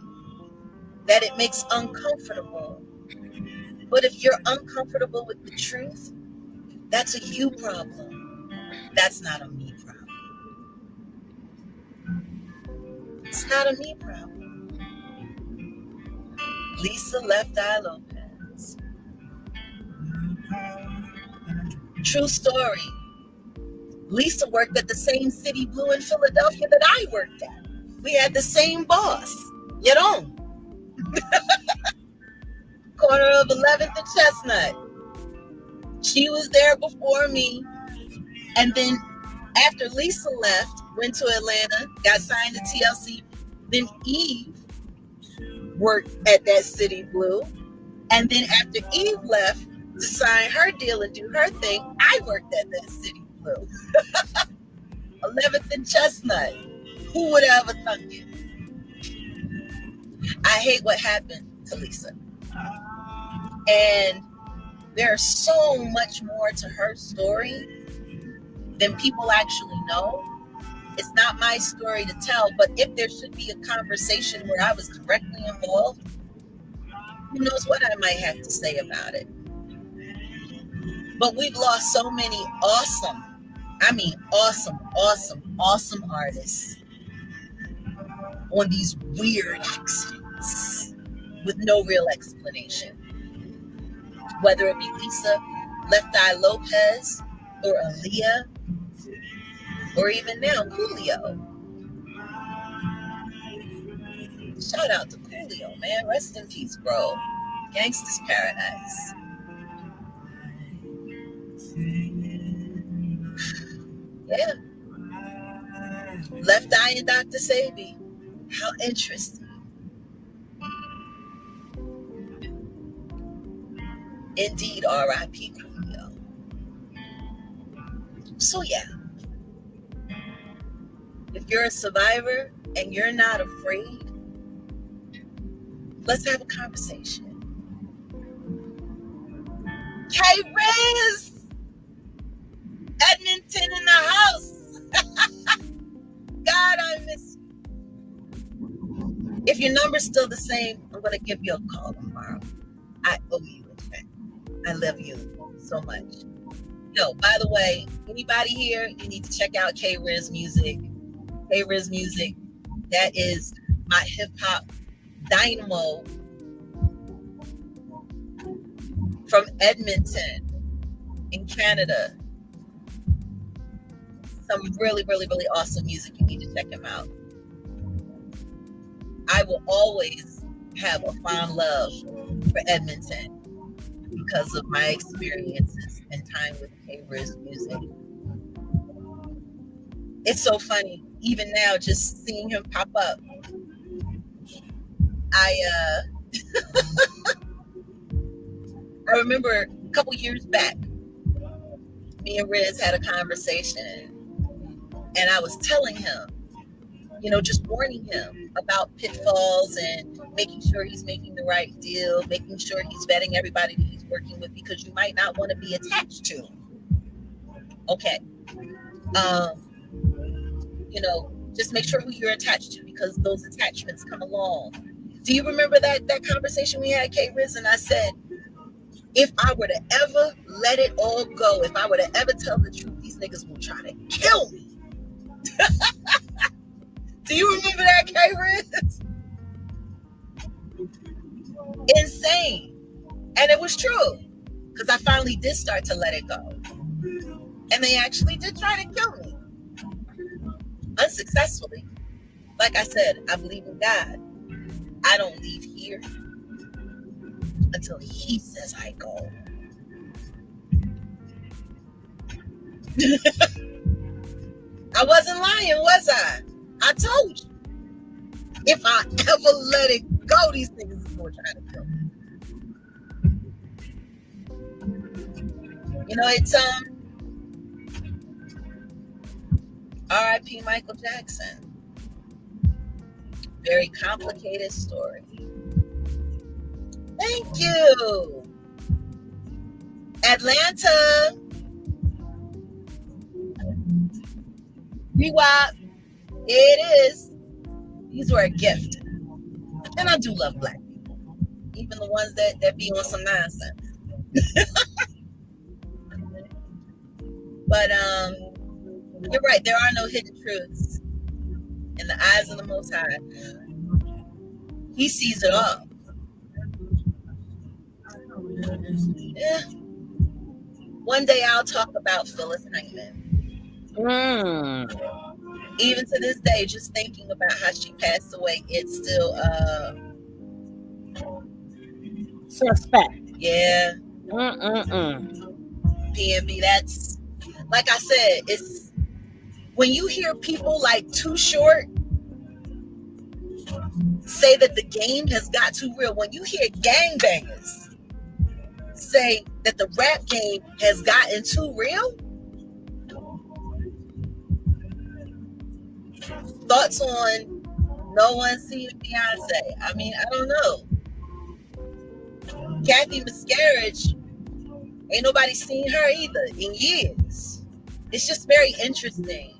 that it makes uncomfortable. But if you're uncomfortable with the truth, that's a you problem. That's not a me problem. It's not a me problem. Lisa Left Eye Lopez. True story. Lisa worked at the same City Blue in Philadelphia that I worked at. We had the same boss. You know, corner of 11th and Chestnut. She was there before me. And then after Lisa left, went to Atlanta, got signed to TLC. Then Eve worked at that City Blue. And then after Eve left to sign her deal and do her thing, I worked at that City Blue. 11th and Chestnut. Who would have ever thunk it? I hate what happened to Lisa. And there's so much more to her story than people actually know. It's not my story to tell, but if there should be a conversation where I was directly involved, who knows what I might have to say about it. But we've lost so many awesome artists on these weird accidents with no real explanation. Whether it be Lisa Left Eye Lopez or Aaliyah, or even now Coolio. Shout out to Coolio, man. Rest in peace, bro. Gangsta's Paradise. Yeah. Left Eye and Dr. Sabi. How interesting. Indeed, R.I.P. Coolio. So yeah. If you're a survivor and you're not afraid, let's have a conversation. K-Riz! Edmonton in the house. God, I miss you. If your number's still the same, I'm going to give you a call tomorrow. I owe you a check. I love you so much. Yo, by the way, anybody here, you need to check out K-Riz music. K-Riz music. That is my hip-hop dynamo from Edmonton in Canada. Some really, really, really awesome music. You need to check him out. I will always have a fond love for Edmonton because of my experiences and time with K-Riz music. It's so funny, even now, just seeing him pop up. I remember a couple years back, me and Riz had a conversation, and I was telling him, just warning him about pitfalls and making sure he's making the right deal, making sure he's vetting everybody that he's working with, because you might not want to be attached to. Okay. Just make sure who you're attached to, because those attachments come along. Do you remember that conversation we had, K-Riz? And I said, if I were to ever let it all go, if I were to ever tell the truth, these niggas will try to kill me. Do you remember that, K-Riz? Insane. And it was true, because I finally did start to let it go. And they actually did try to kill me. Unsuccessfully. Like I said, I believe in God. I don't leave here until he says I go. I wasn't lying, was I? I told you. If I ever let it go, these niggas is going to try to kill me. It's R.I.P. Michael Jackson. Very complicated story. Thank you. Atlanta. Rewap. It is. These were a gift. And I do love black people. Even the ones that be on some nonsense. But you're right, there are no hidden truths in the eyes of the Most High. He sees it all. Yeah. One day I'll talk about Phyllis Hyman. Even to this day, just thinking about how she passed away, it's still Suspect. yeah. Mm-mm-mm. PNB, that's like I said, it's when you hear people like Too Short say that the game has got too real, when you hear gangbangers say that the rap game has gotten too real, thoughts on no one seeing Beyonce? I mean, I don't know. Kathy Miscarriage, ain't nobody seen her either in years. It's just very interesting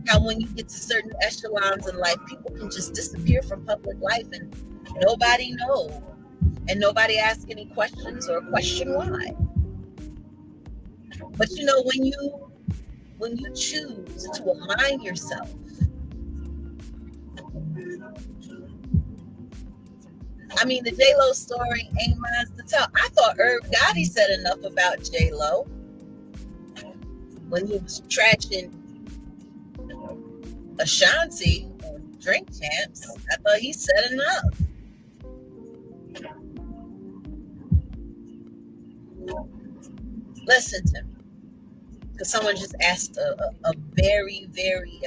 how when you get to certain echelons in life, people can just disappear from public life and nobody know, and nobody ask any questions or question why. But you know, when you choose to align yourself, I mean, the J-Lo story ain't mine to tell. I thought Irv Gotti said enough about J-Lo when he was trashing Ashanti on Drink Champs. I thought he said enough. Listen to me, because someone just asked a very, very,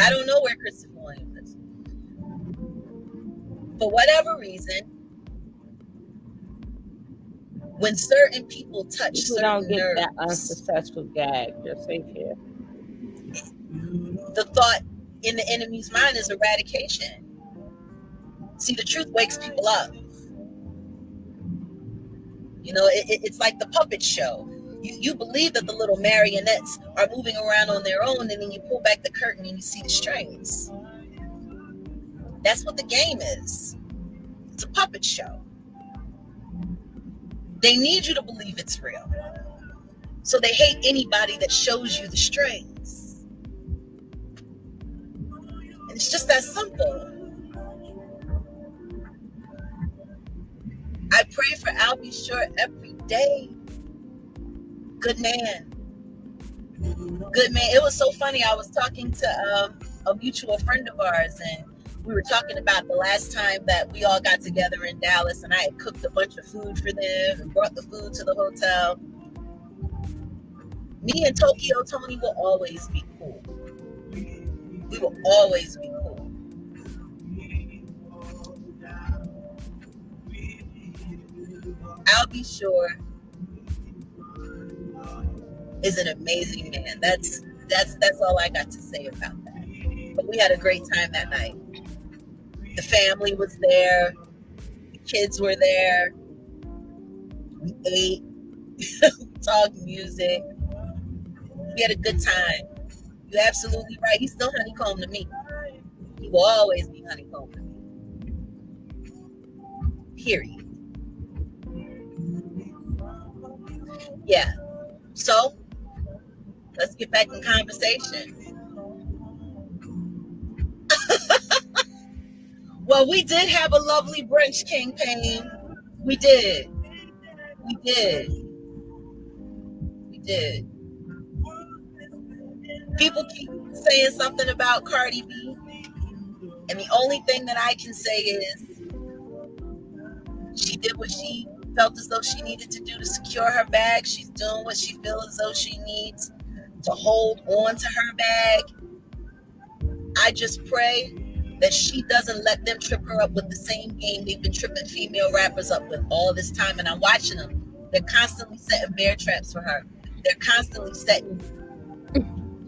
I don't know where Christopher Williams is. For whatever reason, when certain people touch People certain don't get nerves, that unsuccessful gag. Just say here. the thought in the enemy's mind is eradication. See, the truth wakes people up. You know, it's like the puppet show. You believe that the little marionettes are moving around on their own, and then you pull back the curtain and you see the strings. That's what the game is. It's a puppet show. They need you to believe it's real. So they hate anybody that shows you the strings. And it's just that simple. I pray for Albie Short every day. Good man. Good man. It was so funny. I was talking to a mutual friend of ours, and we were talking about the last time that we all got together in Dallas, and I had cooked a bunch of food for them and brought the food to the hotel. Me and Tokyo Tony will always be cool. We will always be cool. Albie Shore is an amazing man. That's all I got to say about that. But we had a great time that night. The family was there. The kids were there. We ate. We talked music. We had a good time. You're absolutely right. He's still honeycomb to me. He will always be honeycomb to me. Period. Yeah. So, let's get back in conversation. Well, we did have a lovely brunch campaign. We did. We did. We did. People keep saying something about Cardi B. And the only thing that I can say is she did what she felt as though she needed to do to secure her bag. She's doing what she feels as though she needs to hold on to her bag. I just pray that she doesn't let them trip her up with the same game they've been tripping female rappers up with all this time. And I'm watching them. They're constantly setting bear traps for her. They're constantly setting.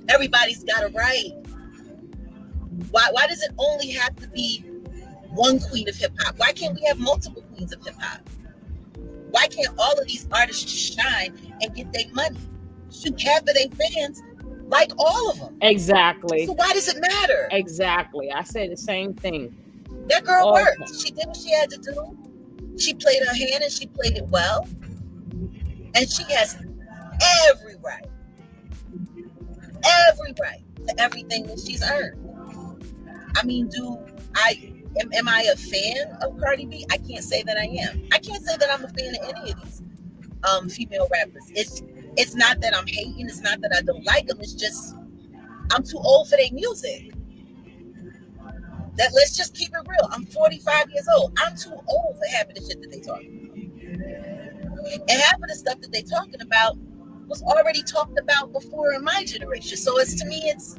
Everybody's got a right. Why does it only have to be one queen of hip hop? Why can't we have multiple queens of hip hop? Why can't all of these artists just shine and get their money? Shoot, half of their fans like all of them. Exactly. So why does it matter? Exactly. I say the same thing. That girl All worked. time. She did what she had to do. She played her hand and she played it well. And she has every right to everything that she's earned. I mean, am I a fan of Cardi B? I can't say that I am. I can't say that I'm a fan of any of these female rappers. It's not that I'm hating. It's not that I don't like them. It's just I'm too old for their music. Let's just keep it real. I'm 45 years old. I'm too old for half of the shit that they talking about. And half of the stuff that they talking about was already talked about before in my generation. So it's, to me, it's,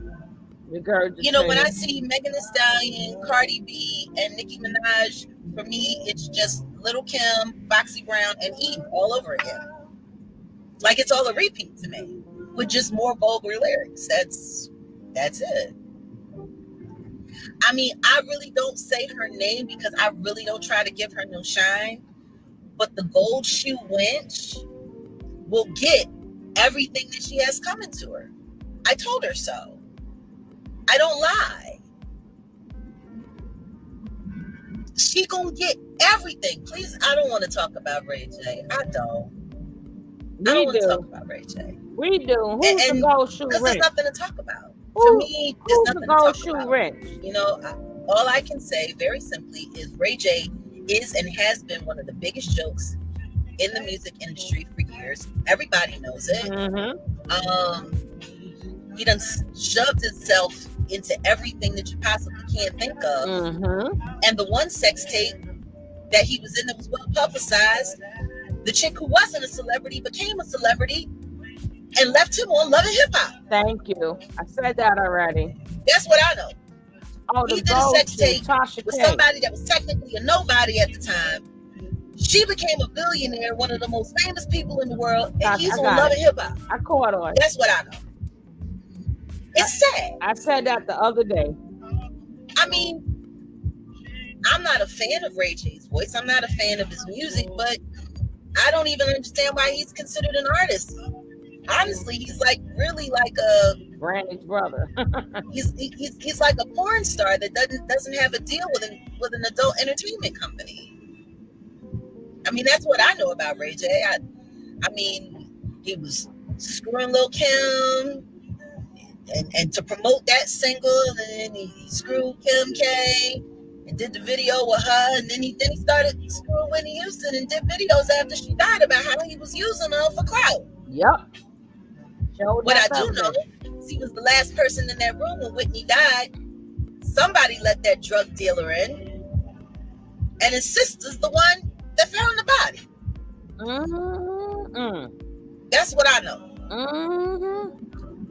you know, when I see Megan Thee Stallion, Cardi B, and Nicki Minaj, for me, it's just Lil' Kim, Foxy Brown, and Eve all over again. Like, it's all a repeat to me, with just more vulgar lyrics. That's it. I mean, I really don't say her name because I really don't try to give her no shine. But the Gold Shoe Wench will get everything that she has coming to her. I told her so. I don't lie. She gonna get everything. Please, I don't want to talk about Ray J. I don't want to talk about Ray J. We do. Who's the Gold Shoe Wench? Because there's nothing to talk about. For me, there's nothing to talk about. Wench? You know, all I can say very simply is Ray J is and has been one of the biggest jokes in the music industry for years. Everybody knows it. He done shoved himself into everything that you possibly can't think of. And the one sex tape that he was in that was well publicized, the chick who wasn't a celebrity became a celebrity and left him on Love and Hip Hop. Thank you. I said that already. That's what I know. Oh, he did a sex tape with somebody that was technically a nobody at the time. She became a billionaire, one of the most famous people in the world, and he's on Love and Hip Hop. I caught on. That's what I know. It's sad. I said that the other day. I mean, I'm not a fan of Ray J's voice. I'm not a fan of his music, but I don't even understand why he's considered an artist. Honestly, he's like really like a Brandy's brother. he's like a porn star that doesn't have a deal with an adult entertainment company. I mean, that's what I know about Ray J. I mean, he was screwing Lil' Kim, and to promote that single, and then he screwed Kim K and did the video with her, and then he started screwing Whitney Houston and did videos after she died about how he was using her for clout. Yep. What I do know is he was the last person in that room when Whitney died. Somebody let that drug dealer in, and his sister's the one that found the body. That's what I know.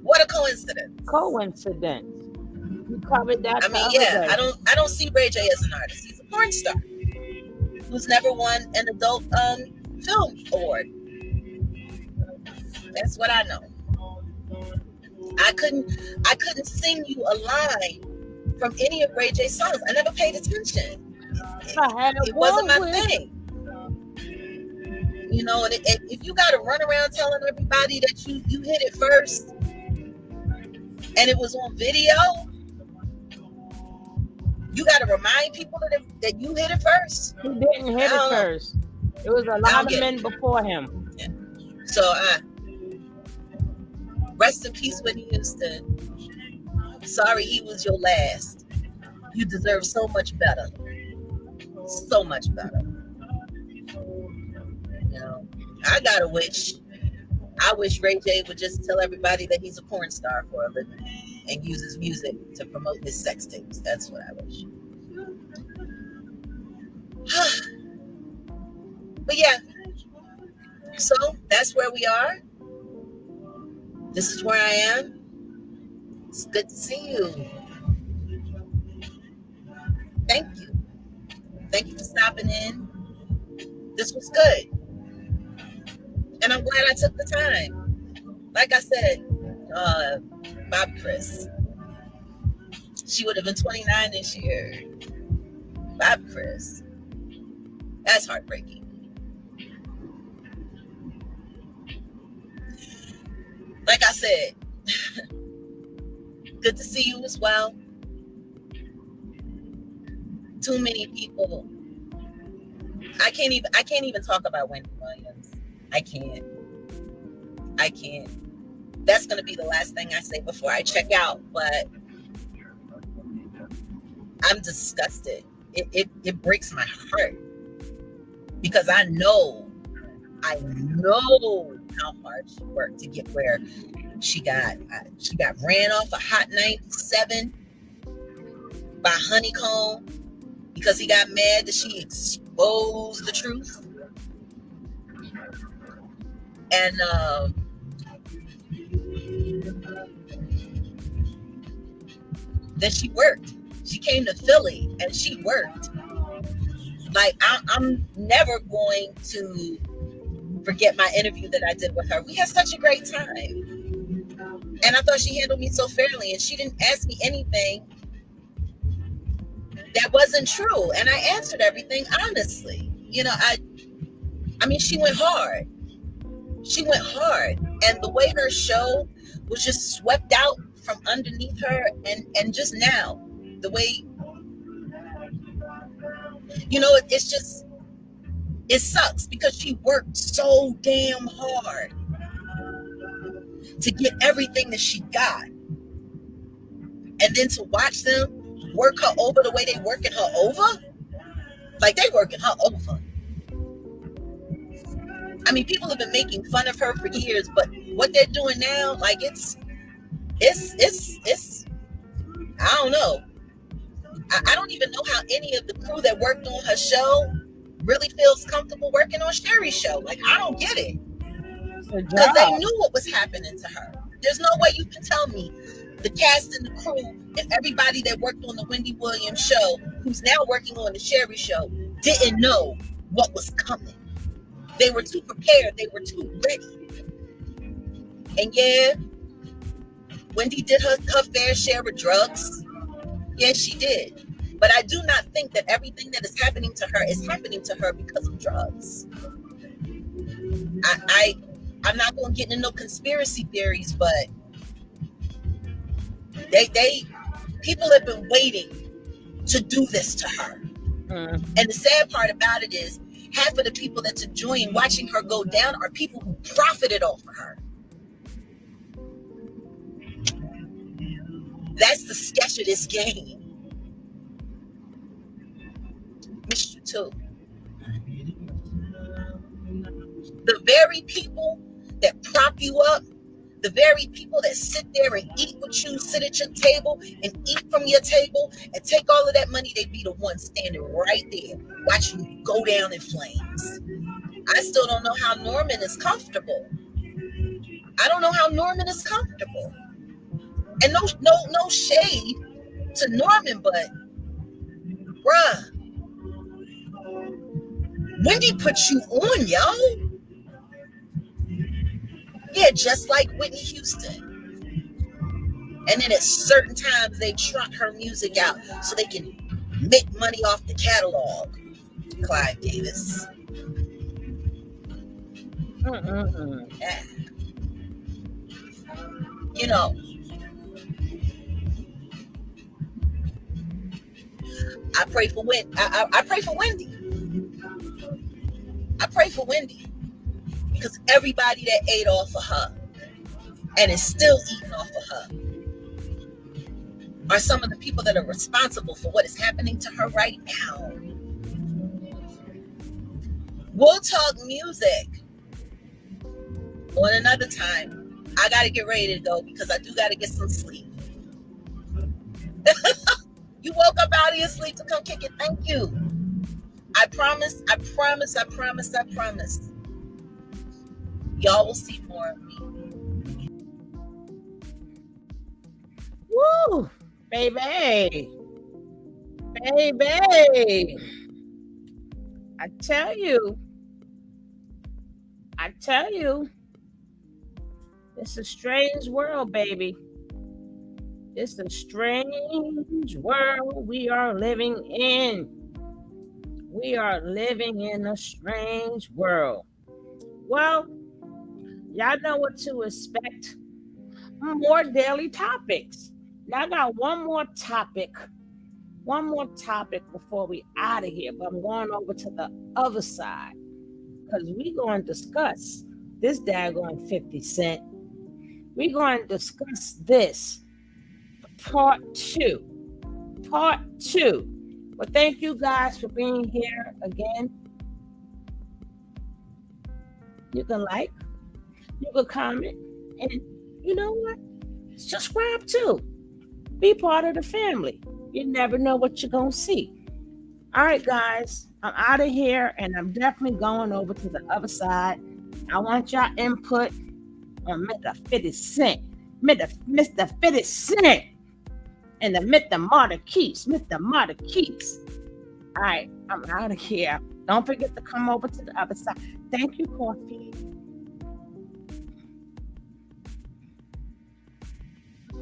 What a coincidence. You covered that. I mean, yeah, I don't see Ray J as an artist. He's a porn star who's never won an adult film award. That's what I know. I couldn't sing you a line from any of Ray J's songs. I never paid attention. It wasn't my thing. You know, and if you got to run around telling everybody that you hit it first, and it was on video, you got to remind people that you hit it first. He didn't hit it first. It was a lot of men before him. Yeah. So, rest in peace, Whitney Houston. Sorry he was your last. You deserve so much better. So much better. You know, I wish Ray J would just tell everybody that he's a porn star for a living and use his music to promote his sex tapes. That's what I wish. But yeah, so that's where we are. This is where I am. It's good to see you. Thank you. Thank you for stopping in. This was good. And I'm glad I took the time. Like I said, Bobby Chris. She would have been 29 this year. Bobby Chris. That's heartbreaking. Like I said, good to see you as well. Too many people. I can't even talk about Wendy Williams. I can't. That's going to be the last thing I say before I check out, but I'm disgusted. It breaks my heart because I know how hard she worked to get where she got ran off a Hot 97 by Honeycomb because he got mad that she exposed the truth. And then she worked. She came to Philly and she worked. Like, I'm never going to forget my interview that I did with her. We had such a great time. And I thought she handled me so fairly, and she didn't ask me anything that wasn't true. And I answered everything honestly. You know, I mean, she went hard. She went hard. And the way her show was just swept out from underneath her, and just now, the way, you know, it's just, it sucks because she worked so damn hard to get everything that she got. And then to watch them work her over the way they working her over, like they working her over. I mean, people have been making fun of her for years, but what they're doing now, like it's I don't know. I don't even know how any of the crew that worked on her show really feels comfortable working on Sherry's show. Like, I don't get it. Because they knew what was happening to her. There's no way you can tell me the cast and the crew and everybody that worked on the Wendy Williams show, who's now working on the Sherry show, didn't know what was coming. They were too prepared. They were too ready. And yeah, Wendy did her fair share of drugs. Yes, she did. But I do not think that everything that is happening to her is happening to her because of drugs. I'm not going to get into no conspiracy theories, but people have been waiting to do this to her. And the sad part about it is, half of the people that's enjoying watching her go down are people who profited off of her. That's the sketch of this game. Miss you too. The very people that prop you up, the very people that sit there and eat with you, sit at your table and eat from your table and take all of that money, they be the ones standing right there watching you go down in flames. I still don't know how Norman is comfortable. I don't know how Norman is comfortable. And no shade to Norman, but bruh, Wendy put you on, yo. Yeah, just like Whitney Houston. And then at certain times they trot her music out so they can make money off the catalog. Clive Davis. Yeah. You know, I pray for Wendy. I pray for Wendy. I pray for Wendy because everybody that ate off of her and is still eating off of her are some of the people that are responsible for what is happening to her right now. We'll talk music on another time. I got to get ready to go because I do got to get some sleep. You woke up out of your sleep to come kick it. Thank you. I promise. Y'all will see more of me. Woo, baby. I tell you, it's a strange world, baby. It's a strange world we are living in. We are living in a strange world. Well, y'all know what to expect. More daily topics. Now I got one more topic before we out of here, but I'm going over to the other side because we're going to discuss this daggone 50 Cent. We're going to discuss this part two. But thank you guys for being here again. You can like, You could comment, and you know what? Subscribe too. Be part of the family. You never know what you're gonna see. All right, guys, I'm out of here, and I'm definitely going over to the other side. I want y'all input on Mr. 50 Cent, Mr. 50 Cent, and the Mr. Marquise, Mr. Marquise. All right, I'm out of here. Don't forget to come over to the other side. Thank you, Coffee.